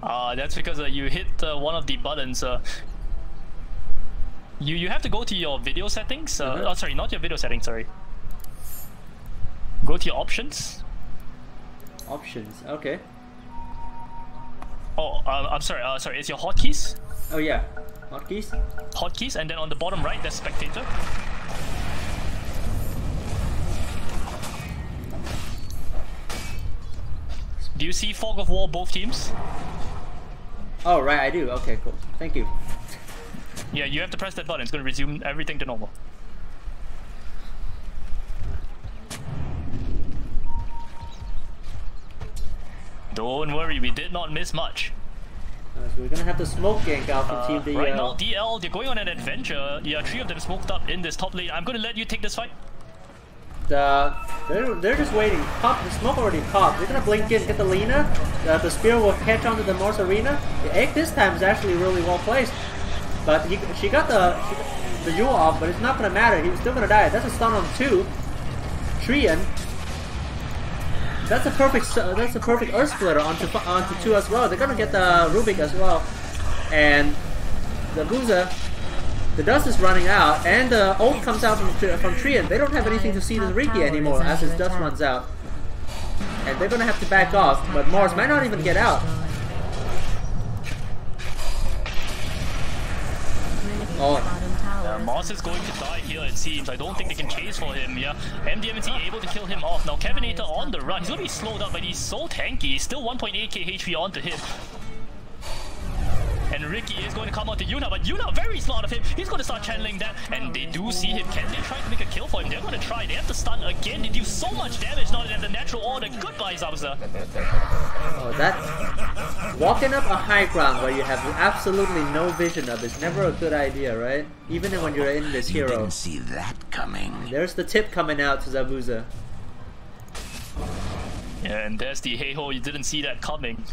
[SPEAKER 1] That's because you hit one of the buttons. You have to go to your video settings. Oh, sorry, not your video settings. Sorry. Go to your options.
[SPEAKER 2] Options. Okay.
[SPEAKER 1] Oh, I'm sorry. Sorry, it's your hotkeys.
[SPEAKER 2] Oh yeah, hotkeys.
[SPEAKER 1] Hotkeys, and then on the bottom right, there's spectator. Do you see fog of war both teams?
[SPEAKER 2] Oh right, I do. Okay, cool. Thank you.
[SPEAKER 1] Yeah, you have to press that button. It's going to resume everything to normal. Don't worry, we did not miss much.
[SPEAKER 2] So we're gonna have to smoke gank out from Team DL.
[SPEAKER 1] Right now, DL, they're going on an adventure. Yeah, 3 of them smoked up in this top lane. I'm going to let you take this fight.
[SPEAKER 2] They're just waiting. Pop, the smoke already popped. They're gonna blink in, get the Lina. The spear will catch onto the Mars Arena. The egg this time is actually really well placed. But she got the Yule off, but it's not gonna matter. He's still gonna die. That's a stun on 2. Trian. That's a perfect Earth Splitter onto 2 as well. They're gonna get the Rubik as well, and the Buza. The dust is running out, and the ult comes out from Trian. They don't have anything to see the Riki anymore as his dust runs out, and they're gonna have to back off. But Mars might not even get out.
[SPEAKER 1] Mars is going to die here, it seems. I don't think they can chase for him, yeah. MDMT able to kill him off. Now, Kevinator on the run. He's going to be slowed up, but he's so tanky. He's still 1.8k HP onto him. And Ricky is going to come out to Yuna, but Yuna very smart of him. He's going to start channeling that, and they do see him. Can they try to make a kill for him? They're going to try. They have to stun again. They do so much damage now that they have the natural order. Goodbye, Zabuza.
[SPEAKER 2] Oh, that... Walking up a high ground where you have absolutely no vision of is never a good idea, right? Even when you're in this hero.
[SPEAKER 6] Didn't see that coming.
[SPEAKER 2] There's the tip coming out to Zabuza.
[SPEAKER 1] Yeah, and there's the hey-ho, you didn't see that coming.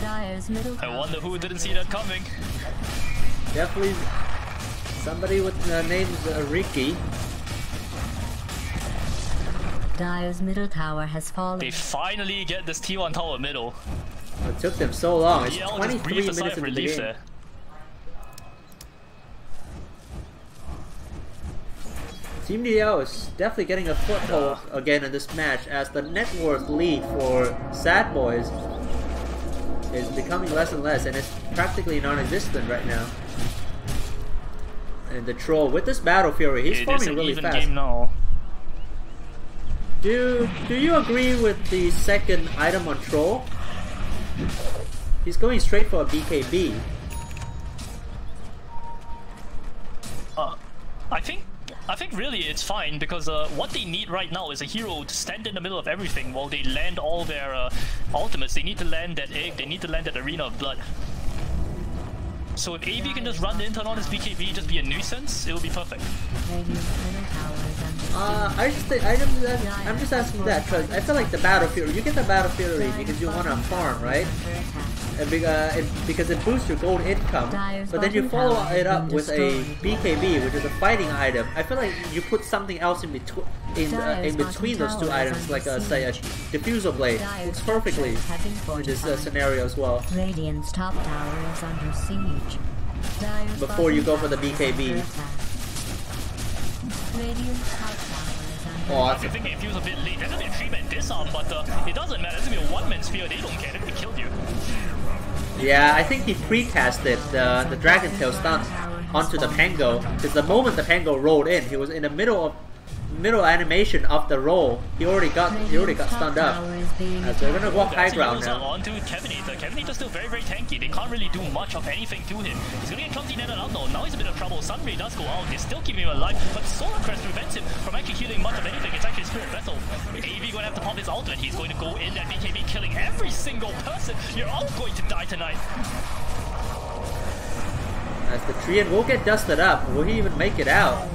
[SPEAKER 1] I wonder who didn't see that coming.
[SPEAKER 2] Definitely somebody with the name Ricky.
[SPEAKER 3] Dire's middle tower has fallen.
[SPEAKER 1] They finally get this T1 tower middle.
[SPEAKER 2] It took them so long. It's
[SPEAKER 1] DL
[SPEAKER 2] 23 minutes into the game.
[SPEAKER 1] there.
[SPEAKER 2] Team DL is definitely getting a foothold again in this match as the net worth lead for Sad Boys is becoming less and less, and it's practically non-existent right now. And the Troll with this Battle Fury, he's farming really fast.
[SPEAKER 1] Game now.
[SPEAKER 2] Do you agree with the second item on Troll? He's going straight for a BKB.
[SPEAKER 1] I think really it's fine because what they need right now is a hero to stand in the middle of everything while they land all their ultimates. They need to land that egg, they need to land that Arena of Blood. So if AB can just run the intern on his BKB, just be a nuisance, it will be perfect. I'm just asking that because I feel like the Battle Fury, you get the Battle Fury because you want to farm, right? And because it boosts your gold income, but then you follow it up with a BKB, which is a fighting item. I feel like you put something else in between those two items, like say a diffusal blade. Works perfectly in this scenario as well.
[SPEAKER 3] Radiant's top tower is under siege.
[SPEAKER 2] Before you go for the BKB.
[SPEAKER 1] Oh, I think it feels a bit late. There's gonna be a 3-man disarm, but it doesn't matter. There's gonna be a 1-man spear. They don't care. They're gonna kill you.
[SPEAKER 2] Yeah, I think he pre-casted the Dragon Tail stun onto the Pango, because the moment the Pango rolled in, he was in the middle animation of the roll. He already got stunned up. So they're gonna walk high ground now.
[SPEAKER 1] Onto Kevinator. Kevinator's still very, very tanky. They can't really do much of anything to him. He's gonna get clumsy netted out though. Now he's a bit of trouble. Sunray does go out. They're still keeping him alive, but Solar Crest prevents him from actually healing much of anything. It's actually Spirit Vessel. AV gonna have to pop his ultimate. He's going to go in that BKB, killing every single person. You're all going to die tonight.
[SPEAKER 2] As the Trian will get dusted up. Will he even make it out?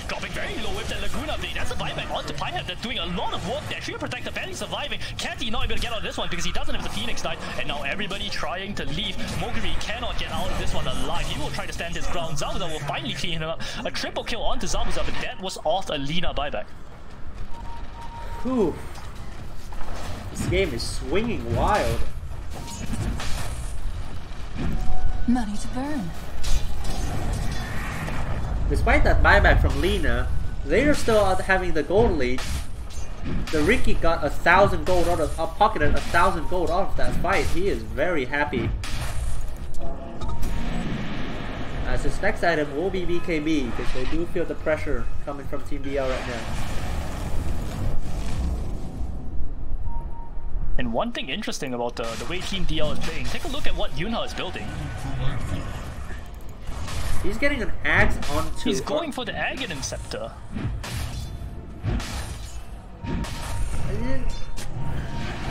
[SPEAKER 1] Dropping very low with the Laguna Blade. That's a buyback onto Pinehead that's doing a lot of work there. Shield Protector barely surviving. Catty not able to get out of this one because he doesn't have the Phoenix Knight. And now everybody trying to leave. Moguri cannot get out of this one alive. He will try to stand his ground. Zabuza will finally clean him up. A triple kill onto Zabuza, but that was off a Lina buyback.
[SPEAKER 2] Whew. game is swinging wild.
[SPEAKER 7] Money to burn.
[SPEAKER 2] Despite that buyback from Lina, they are still out having the gold lead. The Ricky got 1,000 gold out of, pocketed 1,000 gold out of that fight. He is very happy. As his next item will be BKB, because they do feel the pressure coming from Team DL right now.
[SPEAKER 1] And one thing interesting about the way Team DL is playing, take a look at what Yunha is building.
[SPEAKER 2] He's getting an axe onto...
[SPEAKER 1] He's going for the Aghanim Scepter.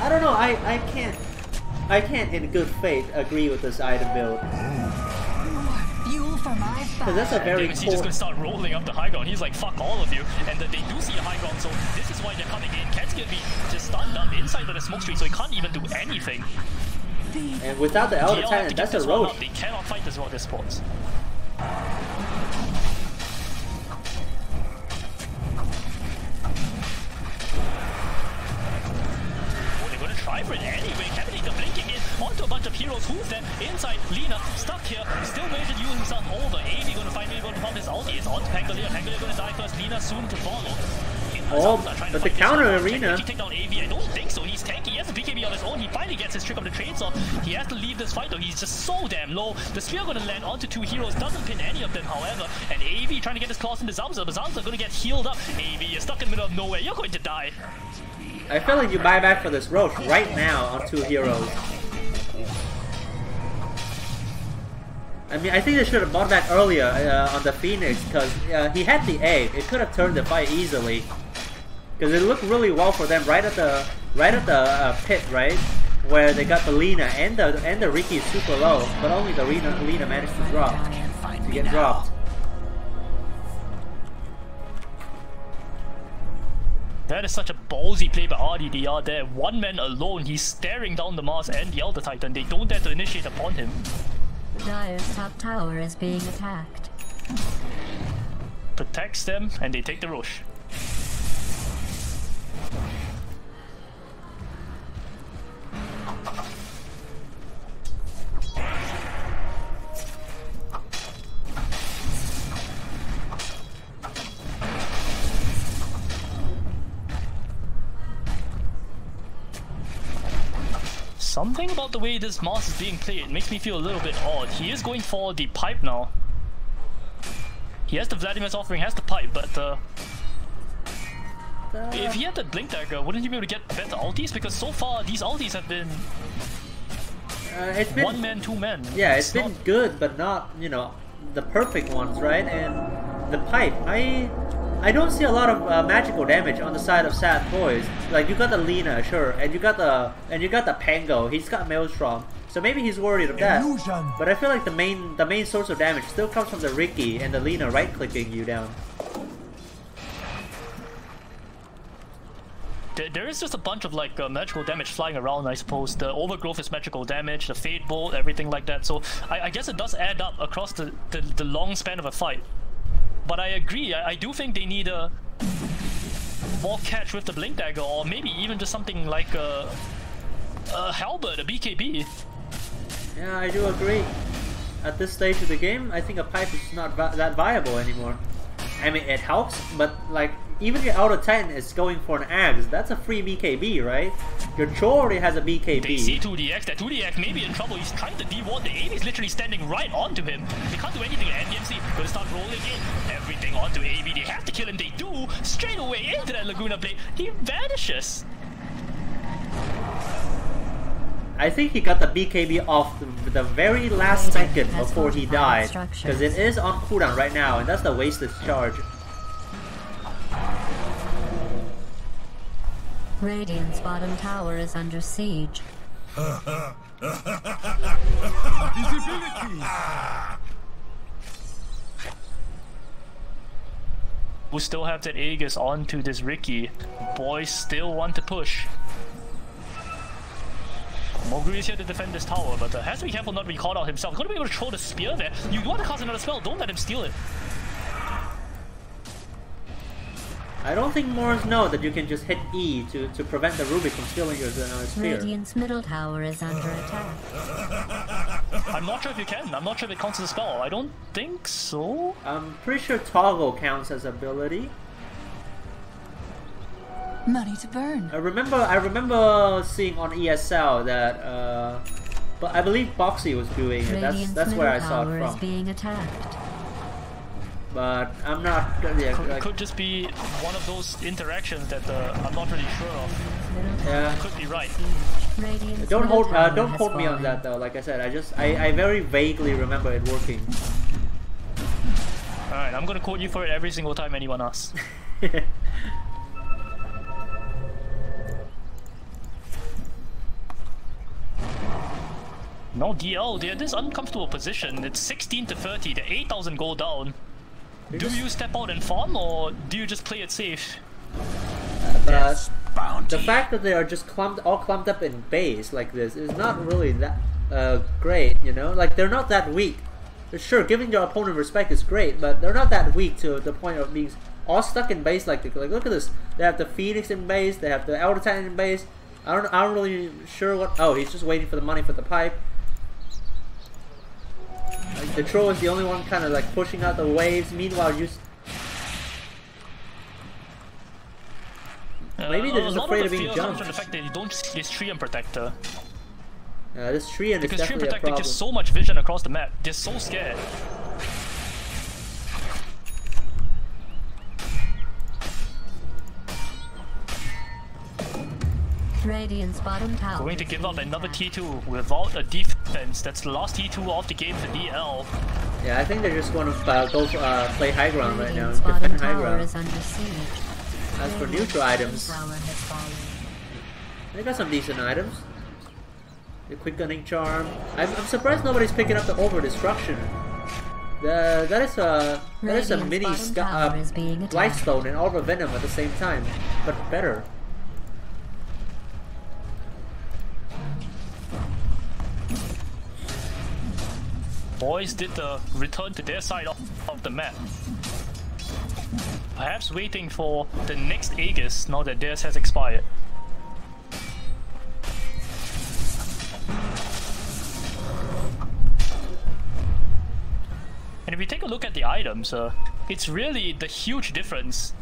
[SPEAKER 2] I don't know, I can't in good faith agree with this item build.
[SPEAKER 7] Fuel for my fire.
[SPEAKER 2] Because that's a very
[SPEAKER 1] He's just gonna start rolling up the high ground. He's like, fuck all of you. And then they do see a high ground, so this is why they're coming in. Ken's gonna be just stunned up inside of the smoke screen, so he can't even do anything.
[SPEAKER 2] And without the Elder
[SPEAKER 1] DL
[SPEAKER 2] Titan, that's a
[SPEAKER 1] this one
[SPEAKER 2] roach.
[SPEAKER 1] up. They cannot fight this one at this spot. Try for it anyway. Kevin the blinking in onto a bunch of heroes. Who's then inside? Lina stuck here. Still managed to use himself over. AB gonna finally go to pump his ulti. It's on to Pangolier. Pangolier gonna die first. Lina soon to follow.
[SPEAKER 2] Oh, but the counter arena.
[SPEAKER 1] He take down AB? I don't think so. He's tanky. He has a BKB on his own. He finally gets his trick of the trades off. He has to leave this fight though. He's just so damn low. The spear gonna land onto two heroes. Doesn't pin any of them, however. And AB trying to get his claws into Zamza. But Zamza gonna get healed up. AB, you're stuck in the middle of nowhere. You're going to die.
[SPEAKER 2] I feel like you buy back for this Roche right now on two heroes. I mean, I think they should have bought back earlier on the Phoenix because he had the A. It could have turned the fight easily. Because it looked really well for them right at the pit, right, where they got the Lina and the Ricky is super low, but only the Lina managed to get dropped.
[SPEAKER 1] That is such a ballsy play by ATDL there. One man alone, he's staring down the Mars and the Elder Titan. They don't dare to initiate upon him.
[SPEAKER 3] Dire's top tower is being attacked.
[SPEAKER 1] Protects them, and they take the Roche. Something about the way this Mars is being played makes me feel a little bit odd. He is going for the pipe now. He has the Vladimir's offering, has the pipe, but if he had the Blink Dagger, wouldn't he be able to get better ultis? Because so far, these ultis have been
[SPEAKER 2] it's been
[SPEAKER 1] one man, two men.
[SPEAKER 2] Yeah, it's been good, but not, you know, the perfect ones, right? And the pipe, I don't see a lot of magical damage on the side of Sad Boys. Like you got the Lina, sure, and you got the Pango. He's got Maelstrom, so maybe he's worried of that.
[SPEAKER 5] Illusion.
[SPEAKER 2] But I feel like the main source of damage still comes from the Ricky and the Lina right-clicking you down.
[SPEAKER 1] There is just a bunch of like magical damage flying around, I suppose. The Overgrowth is magical damage, the Fade Bolt, everything like that. So I guess it does add up across the long span of a fight. But I agree, I do think they need a more catch with the Blink Dagger, or maybe even just something like a Halberd, a BKB.
[SPEAKER 2] Yeah, I do agree. At this stage of the game, I think a pipe is not that viable anymore. I mean, it helps, but like, even your Outer Titan is going for an axe. That's a free BKB, right? Your Cho already has a BKB.
[SPEAKER 1] They see 2DX, that 2DX may be in trouble. He's trying to de-ward. The AB is literally standing right onto him. They can't do anything. NDMC gonna start rolling in. Everything onto AB. They have to kill him. They do. Straight away into that Laguna blade. He vanishes.
[SPEAKER 2] I think he got the BKB off the very last second before he died. Because it is on cooldown right now, and that's the wasted charge.
[SPEAKER 3] Radiant's bottom tower is under siege.
[SPEAKER 5] Visibility.
[SPEAKER 1] We still have that Aegis onto this Ricky. Boys still want to push. Moguri is here to defend this tower, but has to be careful not to be caught out himself. He's gonna be able to throw the spear there. You want to cast another spell, don't let him steal it.
[SPEAKER 2] I don't think Mars know that you can just hit E to prevent the Rubik from stealing your spear.
[SPEAKER 3] Radiant's middle tower is under attack.
[SPEAKER 1] I'm not sure if you can. I'm not sure if it counts as a spell. I don't think so.
[SPEAKER 2] I'm pretty sure toggle counts as ability.
[SPEAKER 7] Money to burn.
[SPEAKER 2] I remember seeing on ESL that, but I believe Boxy was doing it. That's where I saw it
[SPEAKER 3] Is
[SPEAKER 2] from.
[SPEAKER 3] being attacked.
[SPEAKER 2] But I'm not. Yeah,
[SPEAKER 1] Could just be one of those interactions that I'm not really sure of.
[SPEAKER 2] yeah.
[SPEAKER 1] Could be right.
[SPEAKER 3] Radiant's
[SPEAKER 2] Don't
[SPEAKER 3] middle
[SPEAKER 2] hold
[SPEAKER 3] tower
[SPEAKER 2] don't
[SPEAKER 3] has
[SPEAKER 2] hold me on
[SPEAKER 3] fallen.
[SPEAKER 2] that though. Like I said, I very vaguely remember it working.
[SPEAKER 1] Alright, I'm gonna quote you for it every single time anyone asks. No DL, they're in this uncomfortable position. It's 16 to 30, they're 8,000 gold down. Do you step out and farm, or do you just play it safe?
[SPEAKER 2] But
[SPEAKER 6] Bounty.
[SPEAKER 2] the fact that they are just all clumped up in base like this is not really that great, you know? Like, they're not that weak. Sure, giving your opponent respect is great, but they're not that weak to the point of being all stuck in base like this. Like, look at this. They have the Phoenix in base, they have the Elder Titan in base. I'm not really sure what... Oh, he's just waiting for the money for the pipe. Like, the troll is the only one kind of like pushing out the waves. Meanwhile, maybe they're just afraid of being jumped.
[SPEAKER 1] From the fact that you don't see this tree and protector.
[SPEAKER 2] This tree and is
[SPEAKER 1] Because tree and
[SPEAKER 2] definitely a
[SPEAKER 1] protector
[SPEAKER 2] problem.
[SPEAKER 1] gives so much vision across the map. They're so scared.
[SPEAKER 3] Radiant's bottom tower.
[SPEAKER 1] Going to give up another T2 without a defense. That's the last T2 of the game for DL.
[SPEAKER 2] Yeah, I think they're just going to go play high ground right now.
[SPEAKER 3] Radiant's bottom
[SPEAKER 2] Defend high
[SPEAKER 3] tower
[SPEAKER 2] ground.
[SPEAKER 3] is under siege.
[SPEAKER 2] As for
[SPEAKER 3] Radiant's
[SPEAKER 2] neutral items,
[SPEAKER 3] tower has fallen.
[SPEAKER 2] they got some decent items. The quick gunning charm. I'm surprised nobody's picking up the over destruction. That is a
[SPEAKER 3] Radiant's
[SPEAKER 2] mini
[SPEAKER 3] bottom tower is being attacked.
[SPEAKER 2] Lightstone and Orb of Venom at the same time, but better.
[SPEAKER 1] Boys did the return to their side of the map. Perhaps waiting for the next Aegis now that theirs has expired. And if we take a look at the items, it's really the huge difference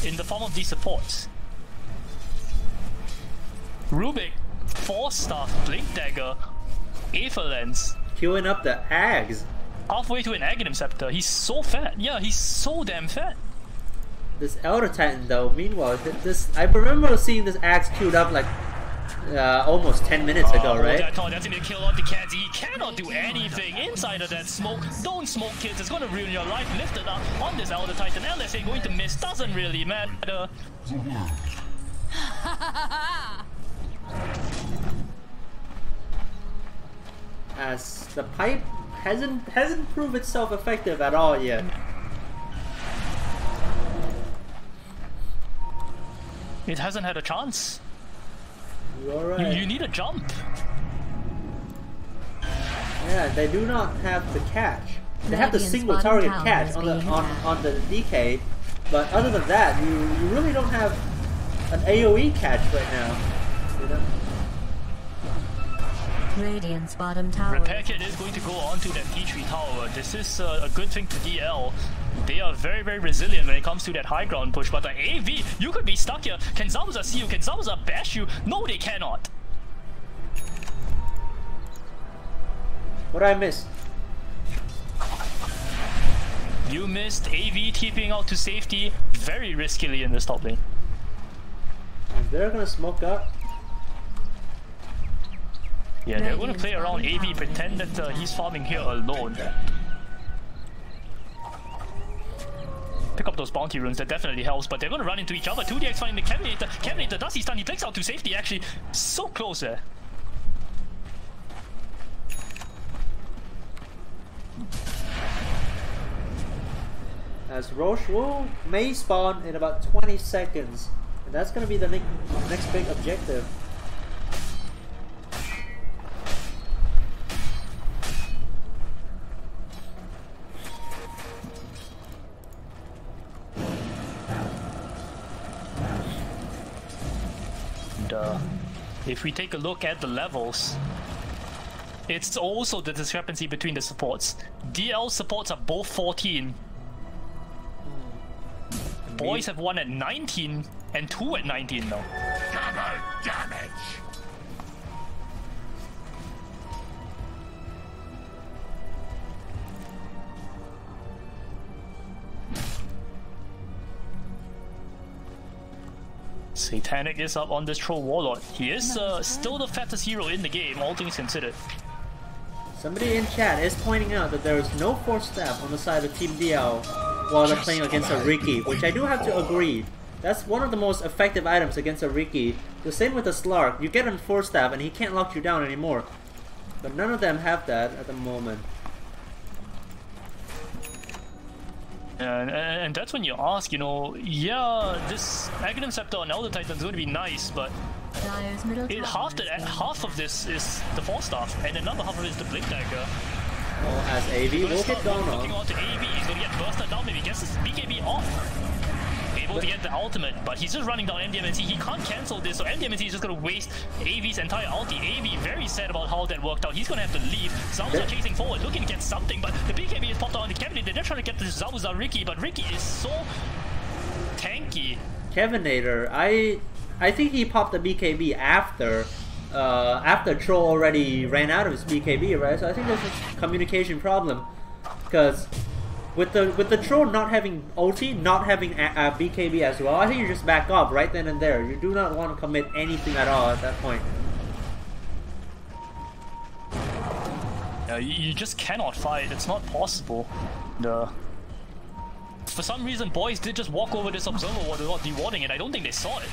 [SPEAKER 1] in the form of these supports. Rubik, 4-star, Blink Dagger, Aether Lens.
[SPEAKER 2] Queuing up the Ags.
[SPEAKER 1] Halfway to an Aghanim Scepter. He's so fat. Yeah, he's so damn fat.
[SPEAKER 2] This Elder Titan though, meanwhile, I remember seeing this Axe queued up like almost 10 minutes ago, right?
[SPEAKER 1] That's gonna kill out the cats. He cannot do anything inside of that smoke. Don't smoke, kids. It's gonna ruin your life. Lift it up on this Elder Titan. LSA going to miss. Doesn't really matter.
[SPEAKER 2] As the pipe hasn't proved itself effective at all yet.
[SPEAKER 1] It hasn't had a chance.
[SPEAKER 2] You're right.
[SPEAKER 1] You need a jump.
[SPEAKER 2] Yeah, they do not have the catch. They have the
[SPEAKER 3] Radiant's
[SPEAKER 2] single
[SPEAKER 3] bottom
[SPEAKER 2] target
[SPEAKER 3] tower
[SPEAKER 2] catch
[SPEAKER 3] is
[SPEAKER 2] on the
[SPEAKER 3] being
[SPEAKER 2] on the DK, but other than that, you really don't have an AOE catch right now. You know?
[SPEAKER 3] Radiant's bottom tower.
[SPEAKER 1] Repair Kit is going to go onto that T3 tower. This is a good thing for DL. They are very, very resilient when it comes to that high ground push. But the AV, you could be stuck here. Can Zabuza see you? Can Zabuza bash you? No, they cannot.
[SPEAKER 2] What did I miss?
[SPEAKER 1] You missed AV TPing out to safety very riskily in this top lane.
[SPEAKER 2] They're gonna smoke up.
[SPEAKER 1] Yeah, they're going to play around AV, pretend that he's farming here alone. Pick up those bounty runes, that definitely helps, but they're going to run into each other. 2DX finding the Caminator. Caminator does he stun, he takes out to safety actually. So close there.
[SPEAKER 2] As Roche may spawn in about 20 seconds. And that's gonna be the next big objective.
[SPEAKER 1] And if we take a look at the levels, it's also the discrepancy between the supports. DL supports are both 14. Boys have one at 19 and two at 19 now.
[SPEAKER 4] Double damage.
[SPEAKER 1] Satanic is up on this Troll Warlord. He is still the fattest hero in the game, all things considered.
[SPEAKER 2] Somebody in chat is pointing out that there is no force stab on the side of Team DL while they're playing against a Riki, which I do have to agree. That's one of the most effective items against a Riki. The same with the Slark. You get a force stab and he can't lock you down anymore. But none of them have that at the moment.
[SPEAKER 1] And that's when you ask, you know, yeah, this Aghanim Scepter on Elder Titan is going to be nice, but half of this is the Force Staff, and another half of it is the Blink Dagger.
[SPEAKER 2] Oh, as AV will get gone
[SPEAKER 1] looking on to AV, he's going to get bursted down, maybe gets his BKB off. Able to get the ultimate, but he's just running down MDMNC. He can't cancel this, so MDMNC is just going to waste AV's entire ulti. AV very sad about how that worked out. He's going to have to leave. Zabuza chasing forward, looking to get something, but the BKB is popped out on the Kevinator. They're trying to get this Zabuza Riki, but Riki is so tanky.
[SPEAKER 2] Kevinator, I think he popped the BKB after Troll already ran out of his BKB, right? So I think there's a communication problem, because with the Troll not having ulti, not having a BKB as well, I think you just back up right then and there. You do not want to commit anything at all at that point.
[SPEAKER 1] You just cannot fight. It's not possible. For some reason, boys did just walk over this observer ward without dewarding it. I don't think they saw it.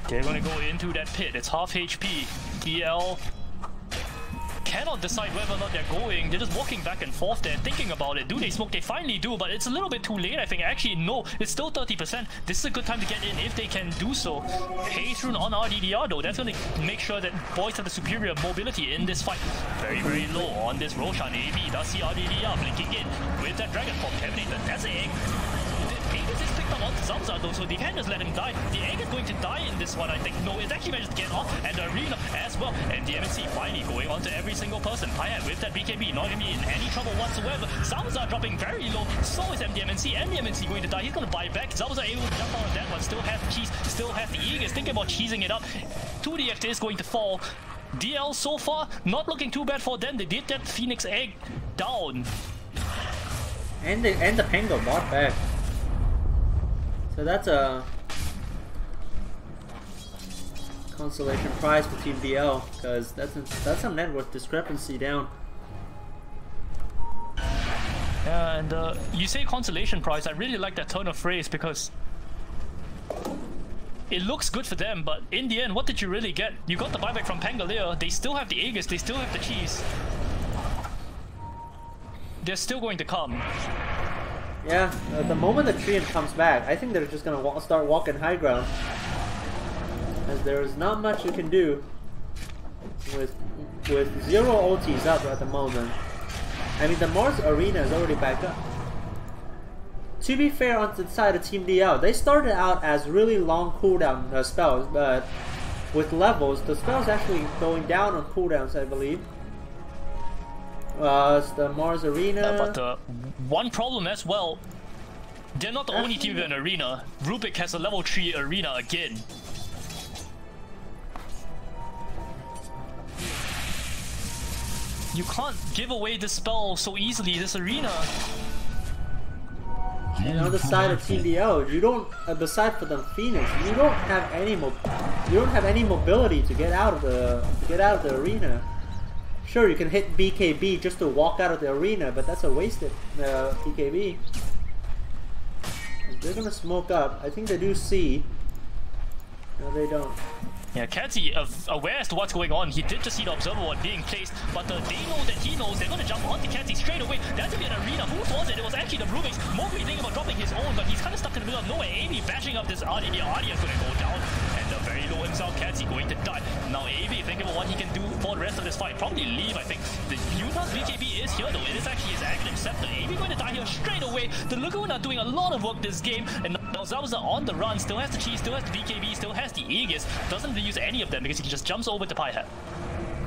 [SPEAKER 1] They're gonna go into that pit. It's half HP. DL cannot decide whether or not they're going. They're just walking back and forth there, thinking about it. Do they smoke? They finally do, but it's a little bit too late, I think. Actually, no. It's still 30%. This is a good time to get in if they can do so. Haze Rune on RDDR, though. That's going to make sure that boys have the superior mobility in this fight. Very, very low on this Roshan. AB does see RDDR blinking in with that Dragon Form. Kevinator, that's an egg. Vegas is picked up on Zabuza though, so they can't just let him die. The egg is going to die in this one, I think. No, it actually managed to get off, and the arena as well. And the MNC finally going on to every single person. Pyat with that BKB, not going to be in any trouble whatsoever. Zabuza dropping very low, so is MDMNC. MDMNC going to die. He's going to buy back. Zabuza able to jump out of that one. Still have cheese, still have the Aegis. Thinking about cheesing it up. 2DF is going to fall. DL so far, not looking too bad for them. They did that Phoenix egg down.
[SPEAKER 2] And the Pango bought back. So that's a consolation prize for Team DL, because that's a net worth discrepancy down.
[SPEAKER 1] Yeah, and you say consolation prize. I really like that turn of phrase because it looks good for them, but in the end, what did you really get? You got the buyback from Pangolier. They still have the Aegis. They still have the cheese. They're still going to come.
[SPEAKER 2] Yeah, the moment the Treant comes back, I think they're just gonna start walking high ground, as there is not much you can do with 0 ultis up at the moment. I mean, the Mars arena is already back up. To be fair, on the side of Team DL, they started out as really long cooldown spells, but with levels, the spells actually going down on cooldowns, I believe. It's the Mars arena.
[SPEAKER 1] But one problem as well, they're not the only team in an arena. Rubik has a level 3 arena again. You can't give away this spell so easily, this arena.
[SPEAKER 2] And on the side of Team DL, you don't, beside for the Phoenix, you don't have any mobility to get out of the arena. Sure, you can hit BKB just to walk out of the arena, but that's a wasted BKB. They're gonna smoke up. I think they do see. No, they don't.
[SPEAKER 1] Yeah, Katzy, aware as to what's going on, he did just see the observer ward being placed, but they know that he knows. They're gonna jump onto Katzy straight away. That's gonna be an arena. Who was it? It was actually the Rubik's. Mowgli thinking about dropping his own, but he's kind of stuck in the middle of nowhere. Amy bashing up this RDD. Ardia's gonna go down, and the very low himself. Cat's going to die. Now AV, think about what he can do for the rest of this fight. Probably leave, I think. The Utah's BKB is here though. It is actually his Aghanim Scepter. AV going to die here straight away. The Laguna doing a lot of work this game. And now Zauza on the run. Still has the Cheese, still has the BKB, still has the Aegis. Doesn't use any of them because he just jumps over to Pi Hat.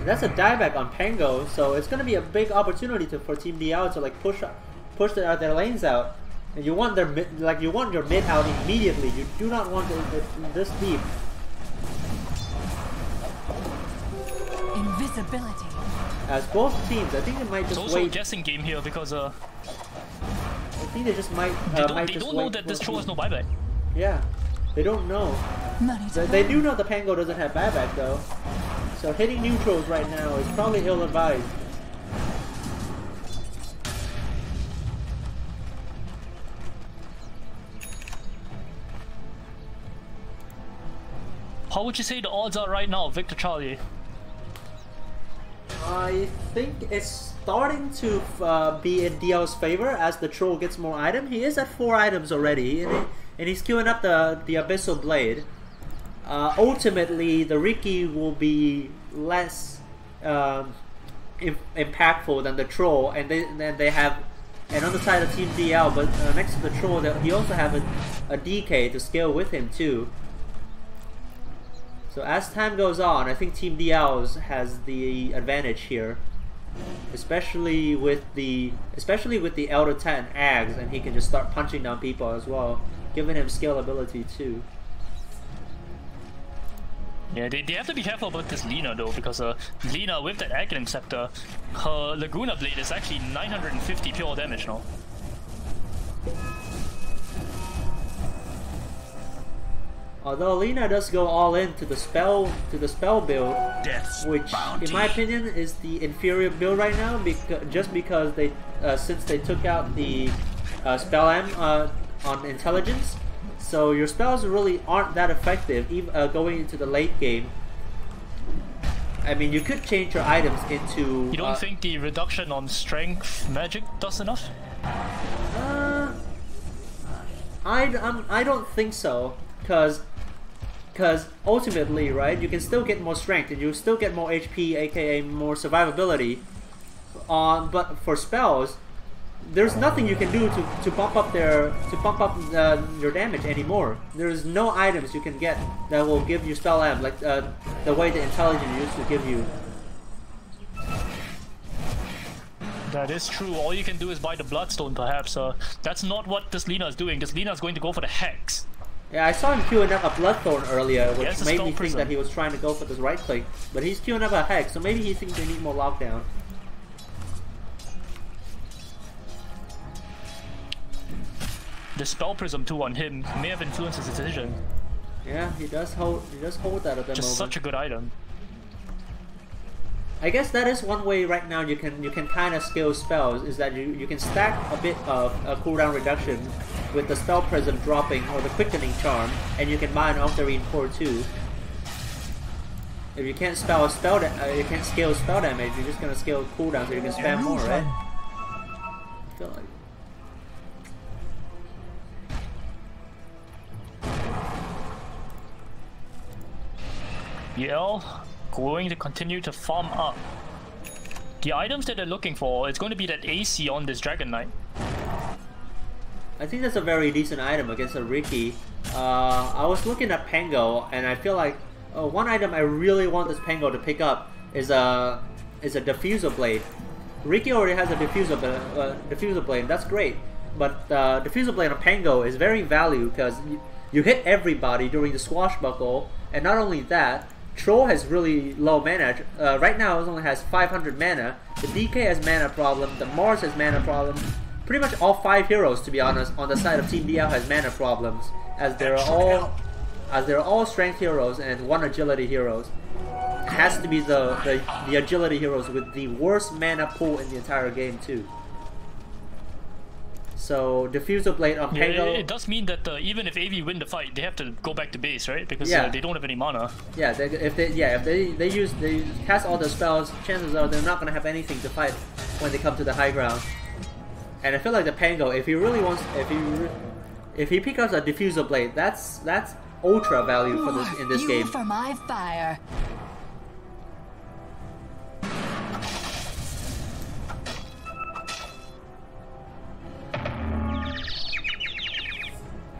[SPEAKER 2] That's a dieback on Pango, so it's gonna be a big opportunity for Team DL to like push their lanes out. And you want their you want your mid out immediately. You do not want this deep.
[SPEAKER 7] Invisibility.
[SPEAKER 2] As both teams, I think they might just
[SPEAKER 1] it's also
[SPEAKER 2] wait.
[SPEAKER 1] a guessing game here because
[SPEAKER 2] I think they just might.
[SPEAKER 1] they don't know that this troll has no buyback.
[SPEAKER 2] Yeah, they don't know. They do know the Pango doesn't have buyback though. So hitting neutrals right now is probably ill-advised.
[SPEAKER 1] How would you say the odds are right now, Victor Charlie?
[SPEAKER 2] I think it's starting to be in DL's favor as the troll gets more items. He is at 4 items already, and he's queuing up the Abyssal Blade. Ultimately, the Riki will be less impactful than the troll, and they have, and on the side of Team DL, but next to the troll, he also have a DK to scale with him too. So as time goes on, I think Team DL has the advantage here, especially with the Elder Titan Ags, and he can just start punching down people as well, giving him scalability too.
[SPEAKER 1] Yeah, they have to be careful about this Lina though, because Lina with that Aghanim Scepter, her Laguna Blade is actually 950 pure damage now.
[SPEAKER 2] Although Lina does go all in to the spell build, which in my opinion is the inferior build right now, just because they since they took out the spell M on intelligence. So your spells really aren't that effective even going into the late game. I mean, you could change your items into...
[SPEAKER 1] You don't think the reduction on strength magic does enough?
[SPEAKER 2] I don't think so, because ultimately, right, you can still get more strength and you still get more HP, aka more survivability. But for spells, there's nothing you can do to bump up your damage anymore. There's no items you can get that will give you spell M like the way the intelligence used to give you.
[SPEAKER 1] That is true. All you can do is buy the Bloodstone, perhaps. That's not what this Lina is doing. This Lina is going to go for the Hex.
[SPEAKER 2] Yeah, I saw him queuing up a Bloodthorn earlier, which made me think
[SPEAKER 1] prism.
[SPEAKER 2] that he was trying to go for this right click. But he's queuing up a Hex, so maybe he thinks they need more lockdown.
[SPEAKER 1] The Spell Prism too on him may have influenced his decision.
[SPEAKER 2] Yeah, he does hold that at the
[SPEAKER 1] Just
[SPEAKER 2] moment.
[SPEAKER 1] such a good item.
[SPEAKER 2] I guess that is one way right now you can kind of scale spells, is that you can stack a bit of a cooldown reduction with the Spell Prism dropping or the Quickening Charm, and you can buy an Octarine Core too. If you can't scale spell damage, you're just gonna scale cooldown so you can spam more, right? I feel like.
[SPEAKER 1] Yell going to continue to farm up. The items that they're looking for, it's going to be that AC on this Dragon Knight.
[SPEAKER 2] I think that's a very decent item against a Riki. I was looking at Pango, and I feel like one item I really want this Pango to pick up is a Diffuser Blade. Riki already has a Diffuser Blade, that's great. But Diffuser Blade on Pango is very valued because you hit everybody during the swashbuckle, and not only that, Troll has really low mana. Right now it only has 500 mana. The DK has mana problem, the Mars has mana problem. Pretty much all 5 heroes, to be honest, on the side of Team DL has mana problems, as they're all strength heroes and 1 agility heroes. It has to be the agility heroes with the worst mana pool in the entire game too. So Diffuser Blade on Pango.
[SPEAKER 1] Yeah, it does mean that even if AV win the fight, they have to go back to base, right? Because they don't have any mana.
[SPEAKER 2] Yeah, if they cast all the spells, chances are they're not gonna have anything to fight when they come to the high ground. And I feel like the Pango, if he really wants, if he picks up a Diffuser Blade, that's ultra value for this in this
[SPEAKER 7] Fuel
[SPEAKER 2] game.
[SPEAKER 7] for my fire.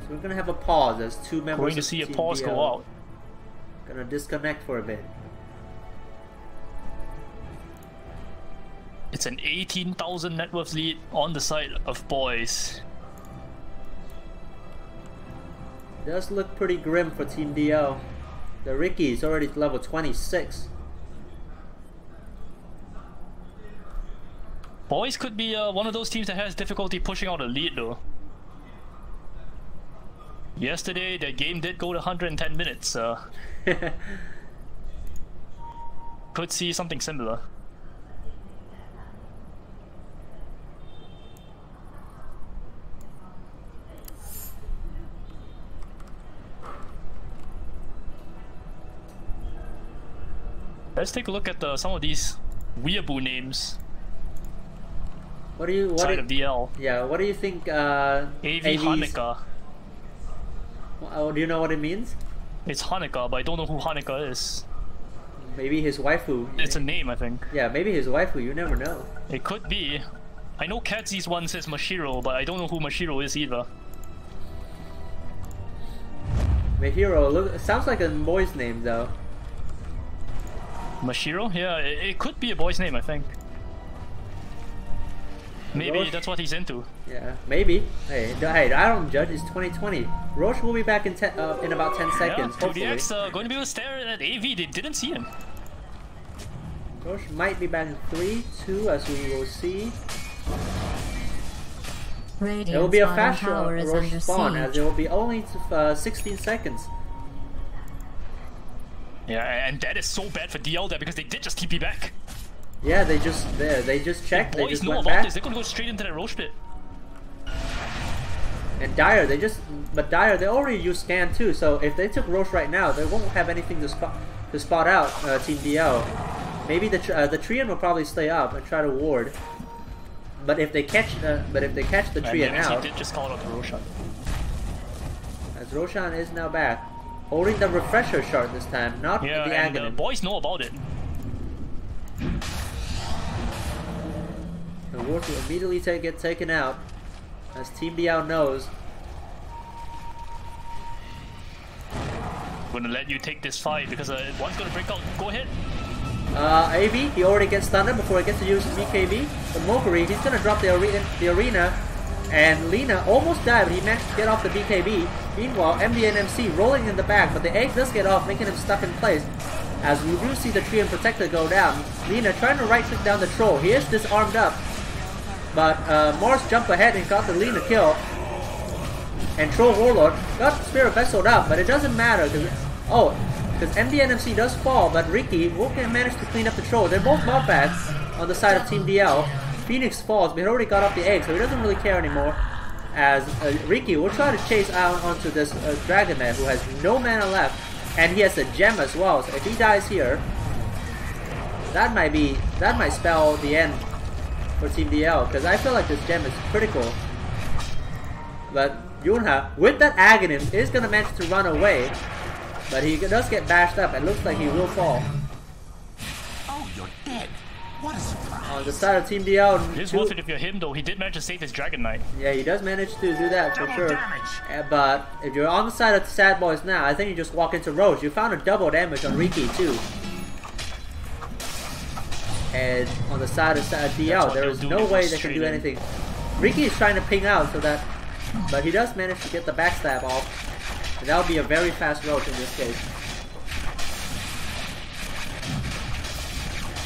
[SPEAKER 2] So we're gonna have a pause as two members.
[SPEAKER 1] Going to
[SPEAKER 2] of
[SPEAKER 1] see a
[SPEAKER 2] Team
[SPEAKER 1] pause go
[SPEAKER 2] DL
[SPEAKER 1] out.
[SPEAKER 2] Gonna disconnect for a bit.
[SPEAKER 1] It's an 18,000 net worth lead on the side of boys.
[SPEAKER 2] Does look pretty grim for Team DL. The Ricky is already level 26.
[SPEAKER 1] Boys could be one of those teams that has difficulty pushing out a lead though. Yesterday, their game did go to 110 minutes. Could see something similar. Let's take a look at some of these weeaboo names.
[SPEAKER 2] What do you
[SPEAKER 1] Side of DL.
[SPEAKER 2] Yeah, what do you think
[SPEAKER 1] AV
[SPEAKER 2] AV's
[SPEAKER 1] Hanukkah.
[SPEAKER 2] Oh, do you know what it means?
[SPEAKER 1] It's Hanukkah, but I don't know who Hanukkah is.
[SPEAKER 2] Maybe his waifu.
[SPEAKER 1] It's a name, I think.
[SPEAKER 2] Yeah, maybe his waifu, you never know.
[SPEAKER 1] It could be. I know Katsy's one says Mashiro, but I don't know who Mashiro is either.
[SPEAKER 2] Mihiro, look, it sounds like a boy's name though.
[SPEAKER 1] Mashiro? Yeah, it could be a boy's name, I think. Maybe
[SPEAKER 2] Roche?
[SPEAKER 1] that's what he's into.
[SPEAKER 2] Yeah, maybe. Hey, I don't judge. It's 2020. Roche will be back in about 10 seconds.
[SPEAKER 1] Yeah,
[SPEAKER 2] Hopefully.
[SPEAKER 1] 2DX going to be able to stare at AV. They didn't see him.
[SPEAKER 2] Roche might be back in 3, 2, as we will see.
[SPEAKER 3] Radiant's
[SPEAKER 2] It will be a
[SPEAKER 3] bottom
[SPEAKER 2] fast
[SPEAKER 3] tower is
[SPEAKER 2] Roche
[SPEAKER 3] under
[SPEAKER 2] spawn, as
[SPEAKER 3] siege.
[SPEAKER 2] it will be only 16 seconds.
[SPEAKER 1] Yeah, and that is so bad for DL there because they did just TP back.
[SPEAKER 2] Yeah, they just checked. They
[SPEAKER 1] Boys
[SPEAKER 2] just
[SPEAKER 1] know
[SPEAKER 2] went
[SPEAKER 1] about
[SPEAKER 2] back.
[SPEAKER 1] this. They're gonna go straight into that Roche pit.
[SPEAKER 2] And Dire, but Dire, they already use scan too. So if they took Roche right now, they won't have anything to spot out Team DL. Maybe the Treant will probably stay up and try to ward. But if they catch the Treant out,
[SPEAKER 1] He did just call out the Roshan.
[SPEAKER 2] as Roshan is now back, holding the refresher shard this time, not
[SPEAKER 1] Yeah,
[SPEAKER 2] the
[SPEAKER 1] and
[SPEAKER 2] Aghanim.
[SPEAKER 1] boys know about it.
[SPEAKER 2] The Ward will immediately get taken out, as Team DL knows.
[SPEAKER 1] I'm gonna let you take this fight because one's gonna break out. Go ahead.
[SPEAKER 2] AV, he already gets stunned before he gets to use BKB. But Mokuri, he's gonna drop the arena, and Lina almost died, but he managed to get off the BKB. Meanwhile, MD and MC rolling in the back, but the egg does get off, making him stuck in place. As we do see the Treant Protector go down, Lina trying to right click down the troll. He is disarmed up, but Mars jumped ahead and got the Lina kill. And Troll Warlord got Spirit Vesseled up, but it doesn't matter because MD and MC does fall, but Ricky will manage to clean up the troll. They're both knockbacks on the side of Team DL. Phoenix falls, but he already got off the egg, so he doesn't really care anymore. As Ricky will try to chase out onto this Dragon Knight who has no mana left, and he has a gem as well. So if he dies here, that might spell the end for Team DL, because I feel like this gem is critical. But Yunha, with that Aghanim, is gonna manage to run away. But he does get bashed up and looks like he will fall.
[SPEAKER 6] Oh, you're dead. What a surprise.
[SPEAKER 2] On the side of Team DL,
[SPEAKER 1] It is worth it if you're him though. He did manage to save his Dragon Knight.
[SPEAKER 2] yeah, he does manage to do that for
[SPEAKER 6] Double
[SPEAKER 2] sure.
[SPEAKER 6] damage.
[SPEAKER 2] But if you're on the side of the Sad Boys now, I think you just walk into Roche. You found a double damage on Riki too. And on the side of DL, there is no way they can do anything. Riki is trying to ping out so that, but he does manage to get the backstab off. And that would be a very fast Roche in this case.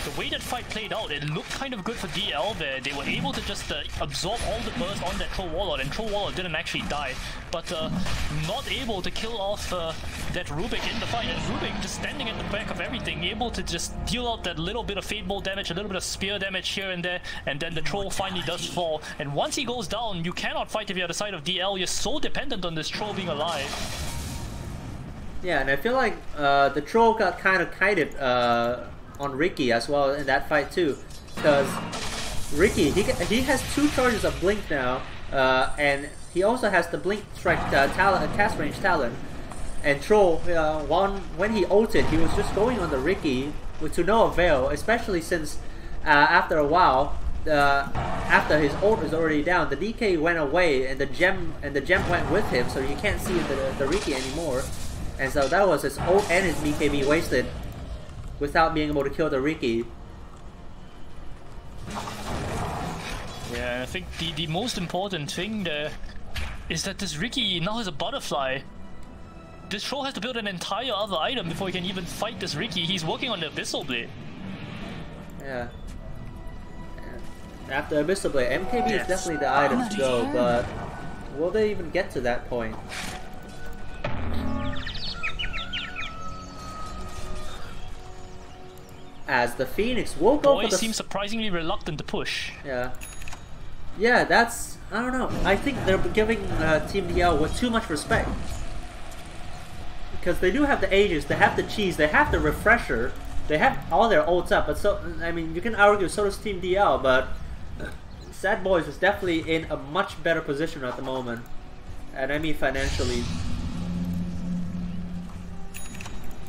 [SPEAKER 1] The way that fight played out, it looked kind of good for DL there. They were able to just absorb all the burst on that Troll Warlord, and Troll Warlord didn't actually die, but not able to kill off that Rubik in the fight. And Rubik just standing at the back of everything, able to just deal out that little bit of Fate Bolt damage, a little bit of spear damage here and there, and then the Troll finally does fall. And once he goes down, you cannot fight if you're at the side of DL. You're so dependent on this Troll being alive.
[SPEAKER 2] Yeah, and I feel like the Troll got kind of kited on Ricky as well in that fight too, because Ricky he has 2 charges of Blink now, and he also has the Blink Strike cast range talent. And Troll, when he ulted, he was just going on the Riki to no avail, especially since after a while, after his ult was already down, the DK went away and the gem went with him, so you can't see the Riki anymore. And so that was his ult and his BKB wasted without being able to kill the Riki.
[SPEAKER 1] Yeah, I think the most important thing there is that this Riki now has a butterfly. This Troll has to build an entire other item before he can even fight this Riki. He's working on the Abyssal Blade.
[SPEAKER 2] Yeah. After Abyssal Blade, MKB is definitely the item to go, but will they even get to that point? As the Phoenix will go for the...
[SPEAKER 1] seems surprisingly reluctant to push.
[SPEAKER 2] Yeah. Yeah, that's... I don't know. I think they're giving Team DL with too much respect. Because they do have the Aegis, they have the Cheese, they have the Refresher, they have all their ults up, but so... I mean, you can argue so does Team DL, but... Sad Boys is definitely in a much better position at the moment. And I mean financially.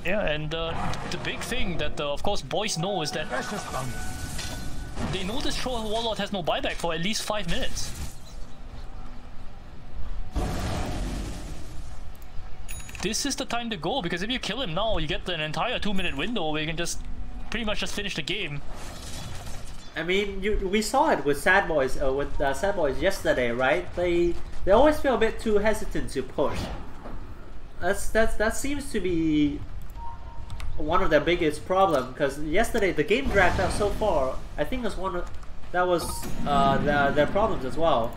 [SPEAKER 1] Yeah, and the big thing that, of course, boys know is that they know this Troll Warlord has no buyback for at least 5 minutes. This is the time to go, because if you kill him now, you get an entire 2-minute window where you can just pretty much just finish the game.
[SPEAKER 2] I mean, we saw it with Sad Boys yesterday, right? They always feel a bit too hesitant to push. That seems to be one of their biggest problem, because yesterday the game dragged out so far. I think that's that was their problems as well.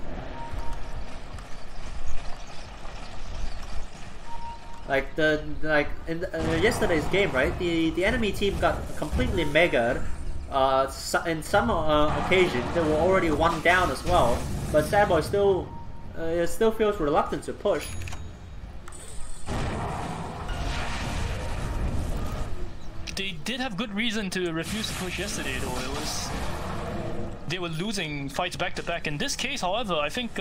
[SPEAKER 2] Like in yesterday's game, right? The enemy team got completely megaed. In some occasions they were already one down as well, but Sad Boy still feels reluctant to push.
[SPEAKER 1] They did have good reason to refuse to push yesterday, though. They were losing fights back to back. In this case, however, I think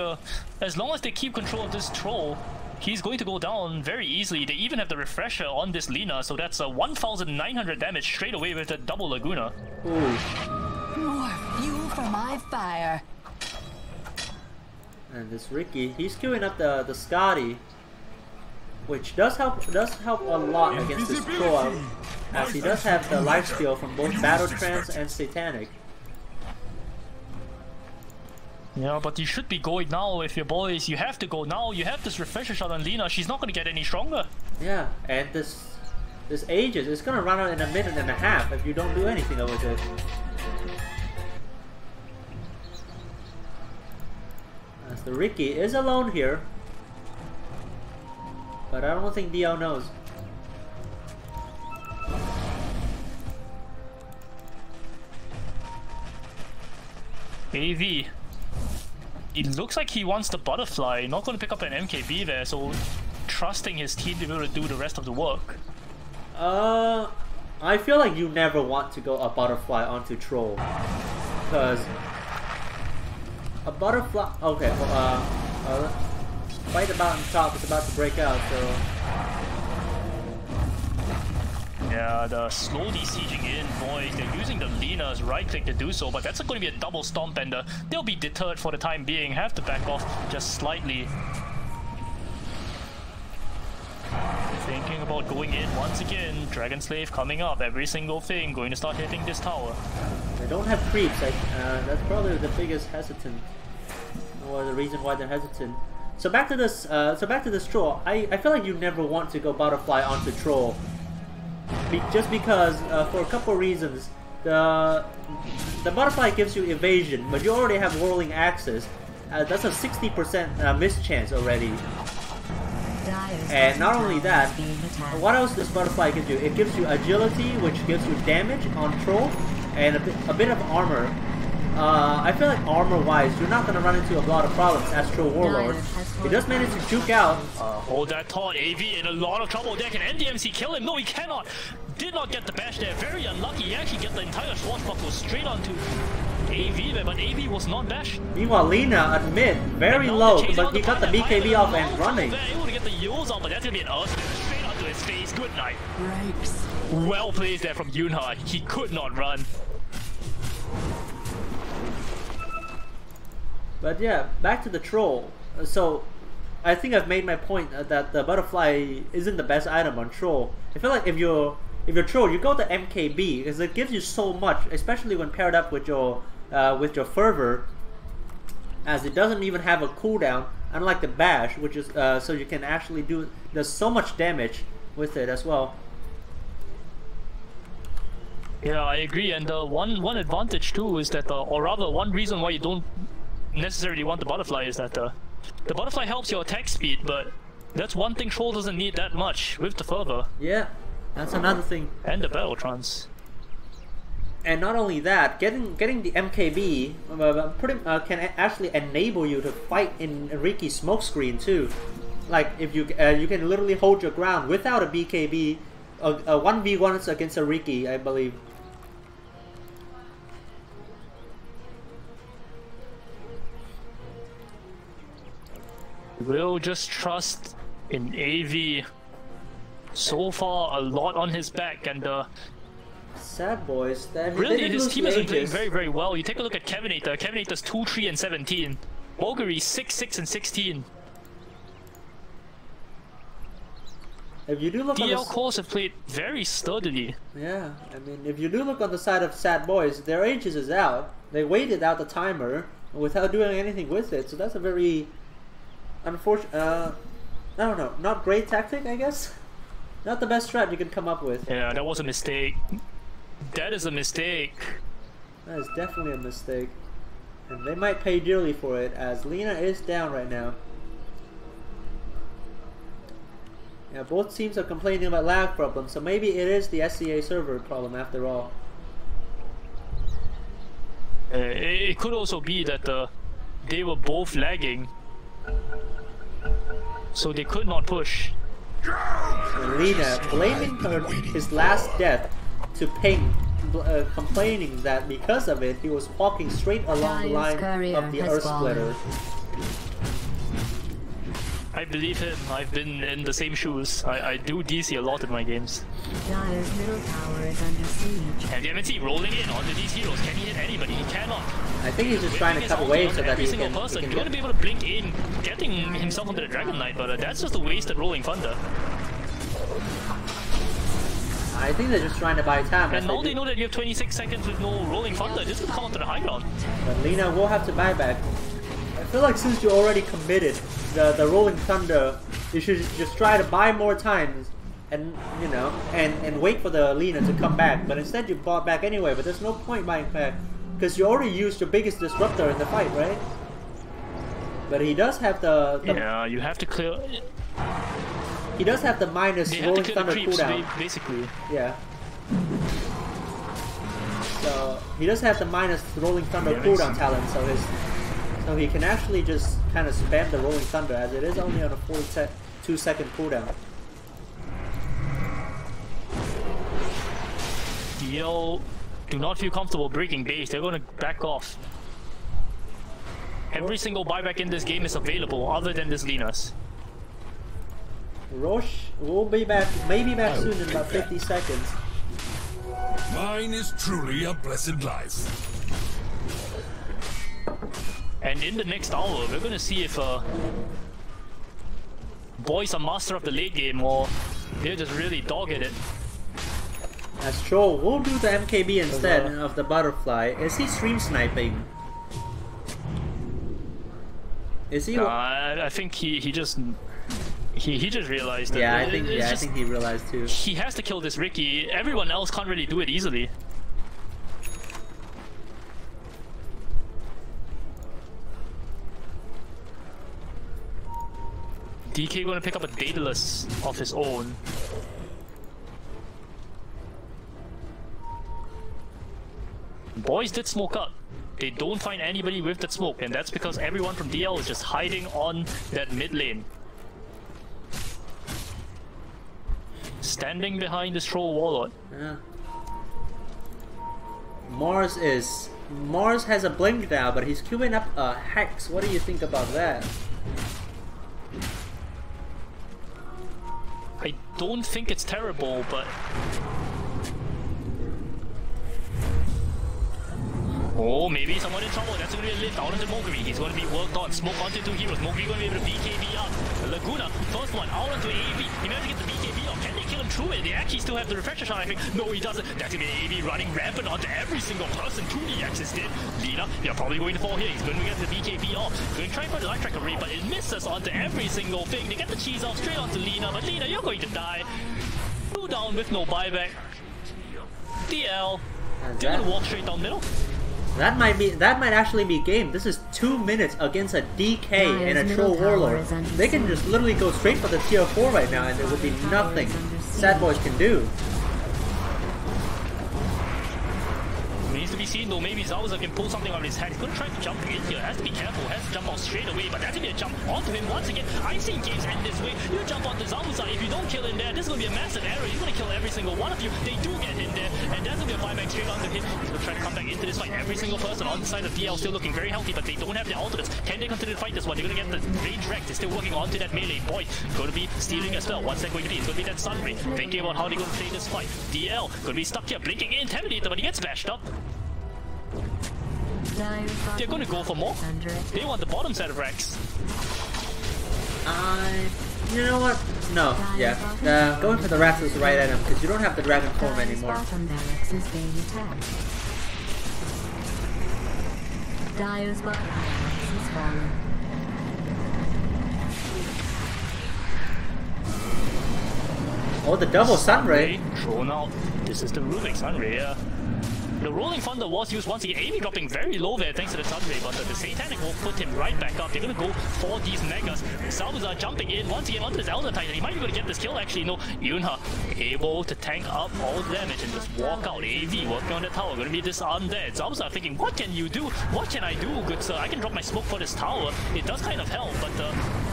[SPEAKER 1] as long as they keep control of this Troll, he's going to go down very easily. They even have the Refresher on this Lina, so that's 1,900 damage straight away with the double Laguna.
[SPEAKER 2] Ooh.
[SPEAKER 7] More fuel for my fire.
[SPEAKER 2] And this Riki, he's queuing up the Scotty, which does help a lot against this Troll, as he does have the lifesteal from both Battle Trance and Satanic.
[SPEAKER 1] Yeah, but you should be going now if your boys. You have to go now. You have this Refresher shot on Lina. She's not going to get any stronger.
[SPEAKER 2] Yeah, and this Aegis is going to run out in 1.5 minutes if you don't do anything with it. As the Riki is alone here, but I don't think DL knows.
[SPEAKER 1] AV. It looks like he wants the butterfly, not going to pick up an MKB there, so trusting his team to be able to do the rest of the work.
[SPEAKER 2] I feel like you never want to go a butterfly onto Troll, because a butterfly. Okay, fight about on top is about to break out, so.
[SPEAKER 1] Yeah, the slowly sieging in, boys. They're using the Lina's right click to do so, but that's going to be a double stomp, and they'll be deterred for the time being. Have to back off just slightly. Thinking about going in once again. Dragon Slave coming up. Every single thing going to start hitting this tower.
[SPEAKER 2] They don't have creeps. That's probably the biggest hesitant, or the reason why they're hesitant. So back to this. Troll. I feel like you never want to go butterfly onto Troll. Just because, for a couple reasons, the butterfly gives you evasion, but you already have whirling axis. That's a 60% miss chance already. And not only that, what else does butterfly give you? It gives you agility, which gives you damage on Troll, and a bit of armor. I feel like armor-wise, you're not going to run into a lot of problems as Troll Warlord. He does manage to juke out.
[SPEAKER 1] Hold that thought, AV in a lot of trouble there. Can NDMC kill him? No, he cannot. Did not get the bash there. Very unlucky. He actually get the entire swashbuckle straight onto AV there, but AV was not bashed.
[SPEAKER 2] Meanwhile, Lina at mid, very low, but he got the BKB off and running.
[SPEAKER 1] Able to get the Yules out, but that's going to be an Earth straight on to his face. Good night.
[SPEAKER 7] Breaks.
[SPEAKER 1] Well placed there from Yunha. He could not run.
[SPEAKER 2] But yeah, back to the troll. So I think I've made my point that the butterfly isn't the best item on troll. I feel like if you're troll, you go to MKB because it gives you so much, especially when paired up with your fervor, as it doesn't even have a cooldown, unlike the bash, which is so you can actually does so much damage with it as well.
[SPEAKER 1] Yeah, I agree. And one advantage too is that, or rather, one reason why you don't necessarily want the butterfly is that the butterfly helps your attack speed, but that's one thing troll doesn't need that much with the fervor.
[SPEAKER 2] Yeah, that's another thing.
[SPEAKER 1] And the battle trance.
[SPEAKER 2] And not only that, getting the MKB can actually enable you to fight in Riki's smokescreen too. Like if you can literally hold your ground without a BKB, a 1v1 against a Riki, I believe.
[SPEAKER 1] We'll just trust in AV. So far, a lot on his back, and
[SPEAKER 2] sad boys.
[SPEAKER 1] really, his team has been playing very, very well. You take a look at Kevinator. Kevinator's 2-3 and 17. Bulgari 6-6 and 16.
[SPEAKER 2] If you do look
[SPEAKER 1] DL
[SPEAKER 2] on the
[SPEAKER 1] cores have played very sturdily.
[SPEAKER 2] yeah, I mean, if you do look on the side of sad boys, their ages is out. They waited out the timer without doing anything with it, so that's a very unfortunate. I don't know, not great tactic, I guess. Not the best strat you can come up with.
[SPEAKER 1] Yeah, that was a mistake. That is a mistake.
[SPEAKER 2] That is definitely a mistake. And they might pay dearly for it, as Lina is down right now. Yeah, both teams are complaining about lag problems, so maybe it is the SCA server problem after all.
[SPEAKER 1] It could also be that they were both lagging, so they could not push.
[SPEAKER 2] And Lina blaming his last death to Ping, complaining that because of it he was walking straight along the line of the Earth Splitter.
[SPEAKER 1] I believe him. I've been in the same shoes. I do DC a lot in my games.
[SPEAKER 3] Dire's middle tower is under siege.
[SPEAKER 1] And the MNC rolling in onto these heroes. Can he hit anybody? He cannot.
[SPEAKER 2] I think he's just trying to cut away so that
[SPEAKER 1] every
[SPEAKER 2] he
[SPEAKER 1] single
[SPEAKER 2] can,
[SPEAKER 1] person.
[SPEAKER 2] he
[SPEAKER 1] You're
[SPEAKER 2] can
[SPEAKER 1] going to be able to blink in, getting himself onto the Dragon Knight, but that's just a wasted rolling thunder.
[SPEAKER 2] I think they're just trying to buy time.
[SPEAKER 1] And now they know that you have 26 seconds with no rolling thunder. This could come onto the high ground.
[SPEAKER 2] But Lina will have to buy back. I feel like since you already committed the rolling thunder, you should just try to buy more times and you know and wait for the Lina to come back. But instead you bought back anyway, but there's no point buying back because you already used your biggest disruptor in the fight, right? But he does have the
[SPEAKER 1] yeah, you have to clear.
[SPEAKER 2] He does have the minus
[SPEAKER 1] They have
[SPEAKER 2] rolling
[SPEAKER 1] to clear
[SPEAKER 2] thunder
[SPEAKER 1] the creeps,
[SPEAKER 2] cooldown.
[SPEAKER 1] basically.
[SPEAKER 2] Yeah. So he does have the minus rolling thunder
[SPEAKER 1] Yeah,
[SPEAKER 2] cooldown talent, so he can actually just kind of spam the rolling thunder as it is only on a 42-second cooldown.
[SPEAKER 1] DL do not feel comfortable breaking base. They're going to back off. Every single buyback in this game is available other than this Lina's.
[SPEAKER 2] Roche will be back, maybe back soon in about 50 seconds.
[SPEAKER 4] Mine is truly a blessed life.
[SPEAKER 1] And in the next hour, we're going to see if boys are master of the late game or they're just really dog at it.
[SPEAKER 2] As Troll will do the MKB instead of the butterfly. Is he stream sniping? Is he?
[SPEAKER 1] I think he just realized that.
[SPEAKER 2] Yeah, I think he realized too.
[SPEAKER 1] He has to kill this Riki. Everyone else can't really do it easily. DK gonna pick up a Daedalus of his own. Boys did smoke up. They don't find anybody with that smoke, and that's because everyone from DL is just hiding on that mid lane. Standing behind this troll warlord.
[SPEAKER 2] Yeah. Mars has a blink now, but he's queuing up a Hex. What do you think about that?
[SPEAKER 1] I don't think it's terrible, but... Oh, maybe someone in trouble. That's going to be a lift out onto Moguri. He's going to be worked on. Smoke onto 2 heroes. Moguri going to be able to BKB up. Laguna, first one, out onto AV. He managed to get the BKB off. Can they kill him through it? They actually still have the refresher shot, I think. No, he doesn't. That's going to be AV running rampant onto every single person. 2DX is dead. Lina, they're probably going to fall here. He's going to get the BKB off. He's going to try for the light tracker rate, but it misses onto every single thing. They get the cheese off straight onto Lina, but Lina, you're going to die. 2 down with no buyback. DL. They're going to walk straight down middle.
[SPEAKER 2] That might actually be game. This is 2 minutes against a DK and a Troll Warlord. They can just literally go straight for the tier 4 right now, and there would be nothing Sad Boys can do.
[SPEAKER 1] Needs to be seen though, maybe Zauza can pull something out of his head. He's going to try to jump in here, has to be careful, has to jump out straight away, but that's going to be a jump onto him once again. I've seen games end this way. You jump onto Zauza, if you don't kill in there, this is going to be a massive error. He's going to kill every single one of you. They do get in there, and that's going to be a buyback straight onto him. He's going to try to come back into this fight. Every single person on the side of DL still looking very healthy, but they don't have the ultimates. Can they continue to fight this one? They're going to get the range wrecked. They're still working onto that melee. Boy, going to be stealing as well. What's that going to be? It's going to be that Sunray. Thinking about how they're going to play this fight. DL going to be stuck here, blinking Intimidator, but he gets bashed up. They're going to go for more. They want the bottom set of racks.
[SPEAKER 2] You know what? No, yeah. Going for the racks is the right item because you don't have the dragon form anymore.
[SPEAKER 3] Dire's bottom barracks is falling.
[SPEAKER 2] Oh, the double Sunray.
[SPEAKER 1] Thrown out. This is the Rubik Sunray, yeah. The Rolling Thunder was used once again. Amy dropping very low there thanks to the Sunray, but the Satanic will put him right back up. They're going to go for these Megas. Salazar jumping in once again onto this Elder Titan. He might be able to get this kill actually. No, Yunha able to tank up all the damage and just walk out. AV working on the tower. Going to be disarmed there. Salazar thinking, what can you do? What can I do, good sir? I can drop my smoke for this tower. It does kind of help, but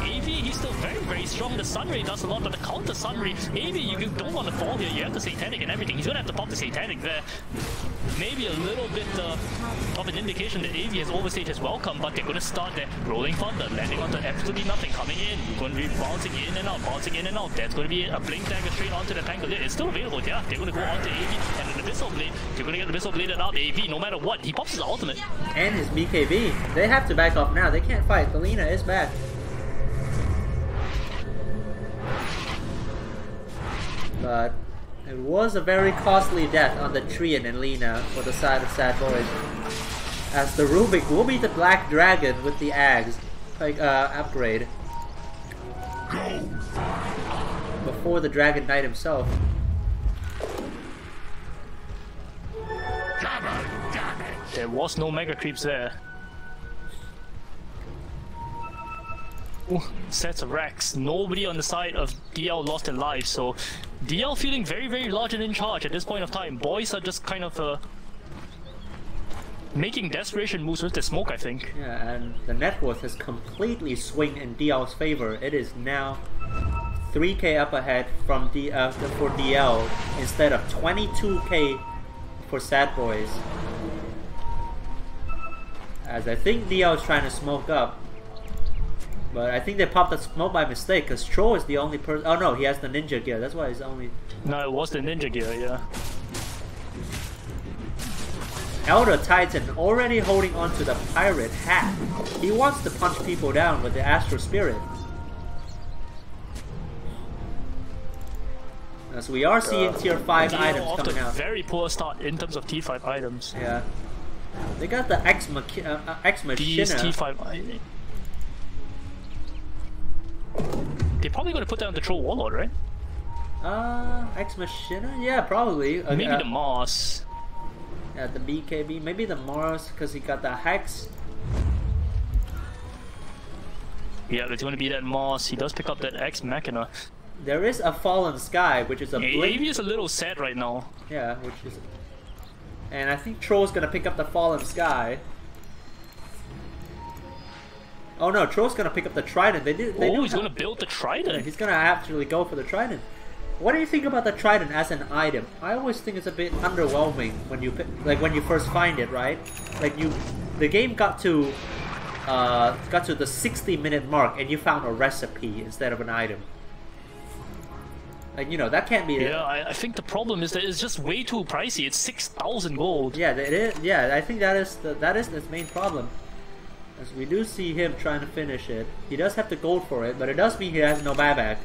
[SPEAKER 1] AV, he's still very, very strong. The Sunray does a lot, but the counter Sunray, AV, you don't want to fall here. You have the Satanic and everything. He's going to have to pop the Satanic there. Maybe a little bit of an indication that AV has overstayed his welcome, but they're going to start there. Rolling Thunder, landing onto absolutely nothing, coming in. You're going to be bouncing in and out, bouncing in and out. That's going to be a blink dagger straight onto the tank. It's still available, yeah. They're going to go onto AV and an Abyssal Blade. They're going to get the Abyssal Bladed up. AV, no matter what, he pops his ultimate.
[SPEAKER 2] And his BKB. They have to back off now. They can't fight. Felina is back. But it was a very costly death on the Trian and Lina for the side of Sad Boys. As the Rubik will be the Black Dragon with the Ags upgrade. Before the Dragon Knight himself.
[SPEAKER 1] There was no Mega Creeps there. Ooh, sets of racks. Nobody on the side of DL lost their lives, so DL feeling very, very large and in charge at this point of time. Boys are just kind of making desperation moves with the smoke, I think.
[SPEAKER 2] Yeah, and the net worth has completely swung in DL's favor. It is now 3k up ahead from for DL instead of 22k for Sad Boys. As I think DL is trying to smoke up. But I think they popped the smoke by mistake because Troll is the only person. Oh no, he has the ninja gear. That's why he's only.
[SPEAKER 1] No, it was the ninja gear, yeah.
[SPEAKER 2] Elder Titan already holding on to the pirate hat. He wants to punch people down with the Astral Spirit. As we are seeing tier 5 items coming out.
[SPEAKER 1] Very poor start in terms of T5 items.
[SPEAKER 2] Yeah. They got the Ex Machina.
[SPEAKER 1] These T5 items. They're probably going to put down the Troll Warlord, right?
[SPEAKER 2] Ex Machina? Yeah, probably.
[SPEAKER 1] Maybe the Mars.
[SPEAKER 2] Yeah, the BKB. Maybe the Mars, because he got the Hex.
[SPEAKER 1] Yeah, it's going to be that Mars. He does pick up that Ex Machina.
[SPEAKER 2] There is a Fallen Sky, which is a blink.
[SPEAKER 1] AV is a little sad right now.
[SPEAKER 2] Yeah, which is... And I think Troll's going to pick up the Fallen Sky. Oh no, Troll's gonna pick up the Trident.
[SPEAKER 1] He's gonna build the Trident.
[SPEAKER 2] Yeah, he's gonna actually go for the Trident. What do you think about the Trident as an item? I always think it's a bit underwhelming when you when you first find it, right? Like the game got to the 60-minute mark and you found a recipe instead of an item. Like, you know, that can't be.
[SPEAKER 1] Yeah, I think the problem is that it's just way too pricey. It's 6,000 gold.
[SPEAKER 2] Yeah, it is. Yeah, I think that is its main problem. As we do see him trying to finish it. He does have the gold for it, but it does mean he has no buyback.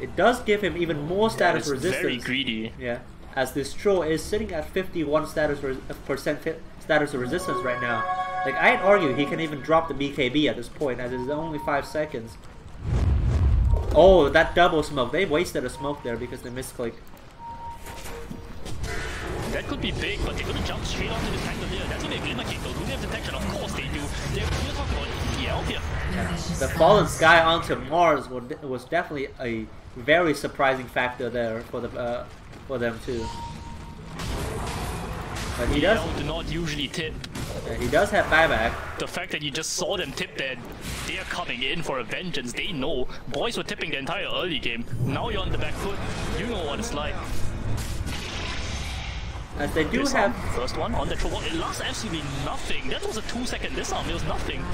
[SPEAKER 2] It does give him even more status resistance.
[SPEAKER 1] Very greedy.
[SPEAKER 2] Yeah, as this troll is sitting at 51% status resistance right now. Like, I'd argue he can even drop the BKB at this point, as it's only 5 seconds. Oh, that double smoke. They wasted a smoke there because they misclicked.
[SPEAKER 1] That could be big, but they're gonna jump straight onto this angle here. That's gonna be a glimmer kick though. Do they have detection? Of course they do. We're talking about ATDL here.
[SPEAKER 2] The fallen sky onto Mars was definitely a very surprising factor there for them too. But he does
[SPEAKER 1] do not usually tip.
[SPEAKER 2] Yeah, he does have buyback.
[SPEAKER 1] The fact that you just saw them tip that they are coming in for a vengeance, they know. Boys were tipping the entire early game. Now you're on the back foot. You know what it's like.
[SPEAKER 2] As they do have
[SPEAKER 1] first one on the troll. It lost absolutely nothing. That was a 2-second disarm. It was nothing.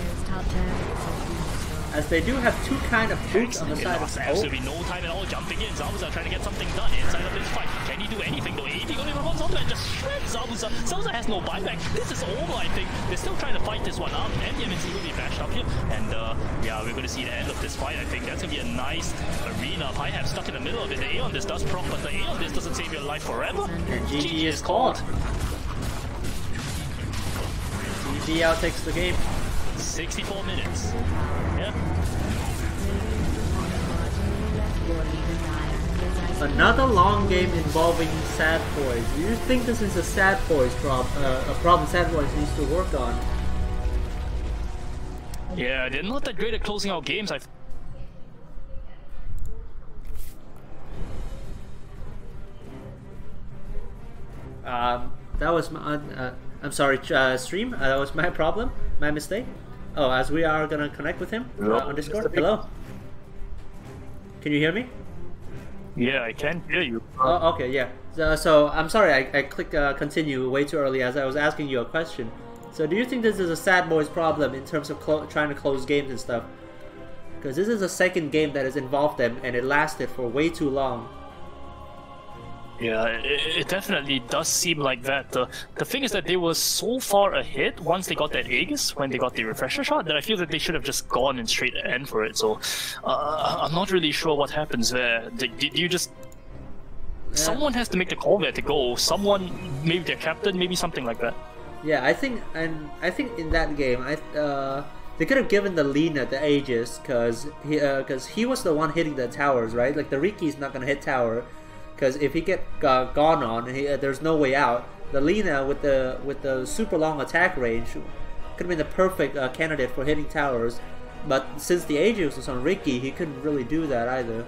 [SPEAKER 2] As they do have two kind of boots on the side of
[SPEAKER 1] absolutely no time at all jumping in. Zabuza trying to get something done inside of this fight. Can he do anything though? AD only runs onto and just shreds Zabuza. Zabuza has no buyback. This is over, I think. They're still trying to fight this one up. And the MNC will be bashed up here. And yeah, we're going to see the end of this fight. I think that's going to be a nice arena. Pi-Hab stuck in the middle of it. The A on this does proc, but the A on this doesn't save your life forever.
[SPEAKER 2] And GG is called. ATDL takes the game.
[SPEAKER 1] 64 minutes. Yeah.
[SPEAKER 2] Another long game involving Sad Boys. Do you think this is a Sad Boys a problem Sad Boys needs to work on?
[SPEAKER 1] Yeah, they're not that great at closing out games.
[SPEAKER 2] That was my. I'm sorry, stream. That was my problem, my mistake. Oh, as we are gonna connect with him on Discord. Hello. Can you hear me?
[SPEAKER 1] Yeah, I can hear you.
[SPEAKER 2] Oh, okay, yeah. So I'm sorry, I clicked continue way too early as I was asking you a question. So do you think this is a Sad Boys problem in terms of trying to close games and stuff? Because this is the second game that has involved them, and it lasted for way too long.
[SPEAKER 1] Yeah, it definitely does seem like that. The thing is that they were so far ahead once they got that Aegis, when they got the refresher shot, that I feel that they should have just gone and straight end for it. So I'm not really sure what happens there. Did you just... Yeah. Someone has to make the call there to go. Someone, maybe their captain, maybe something like that.
[SPEAKER 2] Yeah, I think in that game, they could have given the Lina the Aegis, because he was the one hitting the towers, right? Like, the Riki's not gonna hit tower. Because if he get gone on, and there's no way out. The Lina with the super long attack range could have been the perfect candidate for hitting towers. But since the Aegis was on Riki, he couldn't really do that either.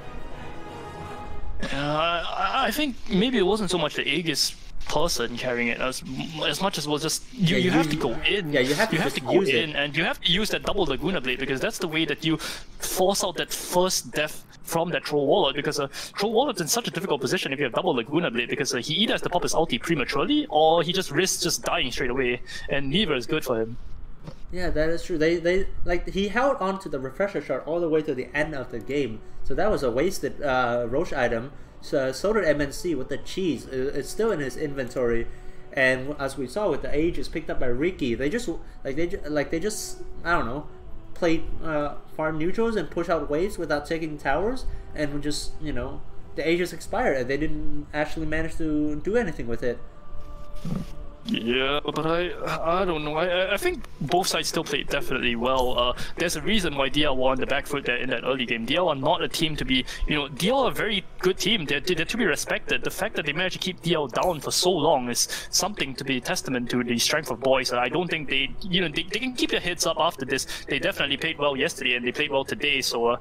[SPEAKER 1] I think maybe it wasn't so much the Aegis person carrying it as much as it was just you have to go in.
[SPEAKER 2] Yeah, you have to go in,
[SPEAKER 1] and you have to use that double Laguna Blade, because that's the way that you force out that first death from that Troll Warlord, because Troll Warlord's in such a difficult position if you have double Laguna Blade, because he either has to pop his ulti prematurely or he just risks just dying straight away, and neither is good for him.
[SPEAKER 2] Yeah, that is true. They like, he held on to the refresher shot all the way to the end of the game, so that was a wasted Roche item. So did MNC with the cheese. It's still in his inventory, and as we saw with the Aegis picked up by Riki, they just I don't know, played farm neutrals and push out waves without taking towers, and just, you know, the Aegis expired and they didn't actually manage to do anything with it.
[SPEAKER 1] Yeah, but I don't know. I think both sides still played definitely well. There's a reason why DL were on the back foot there in that early game. DL are not a team to be, you know, DL are a very good team. They're to be respected. The fact that they managed to keep DL down for so long is something to be a testament to the strength of boys. And I don't think they can keep their heads up after this. They definitely played well yesterday and they played well today. So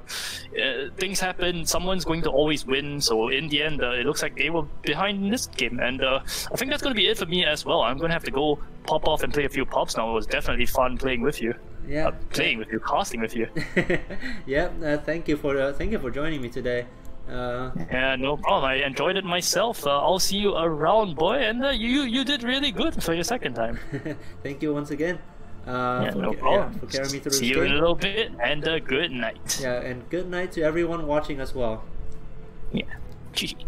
[SPEAKER 1] things happen. Someone's going to always win. So in the end, it looks like they were behind in this game. And I think that's going to be it for me as well. I'm going to have to go pop off and play a few pubs now. It was definitely fun playing with you.
[SPEAKER 2] Yeah,
[SPEAKER 1] playing with you, casting with you.
[SPEAKER 2] Yeah, thank you for joining me today.
[SPEAKER 1] Yeah, no problem. I enjoyed it myself. I'll see you around, boy. And you did really good for your second time.
[SPEAKER 2] Thank you once again.
[SPEAKER 1] No problem.
[SPEAKER 2] for carrying me through
[SPEAKER 1] See
[SPEAKER 2] this
[SPEAKER 1] you in a
[SPEAKER 2] game.
[SPEAKER 1] little bit, and good night.
[SPEAKER 2] Yeah, and good night to everyone watching as well.
[SPEAKER 1] Yeah. GG.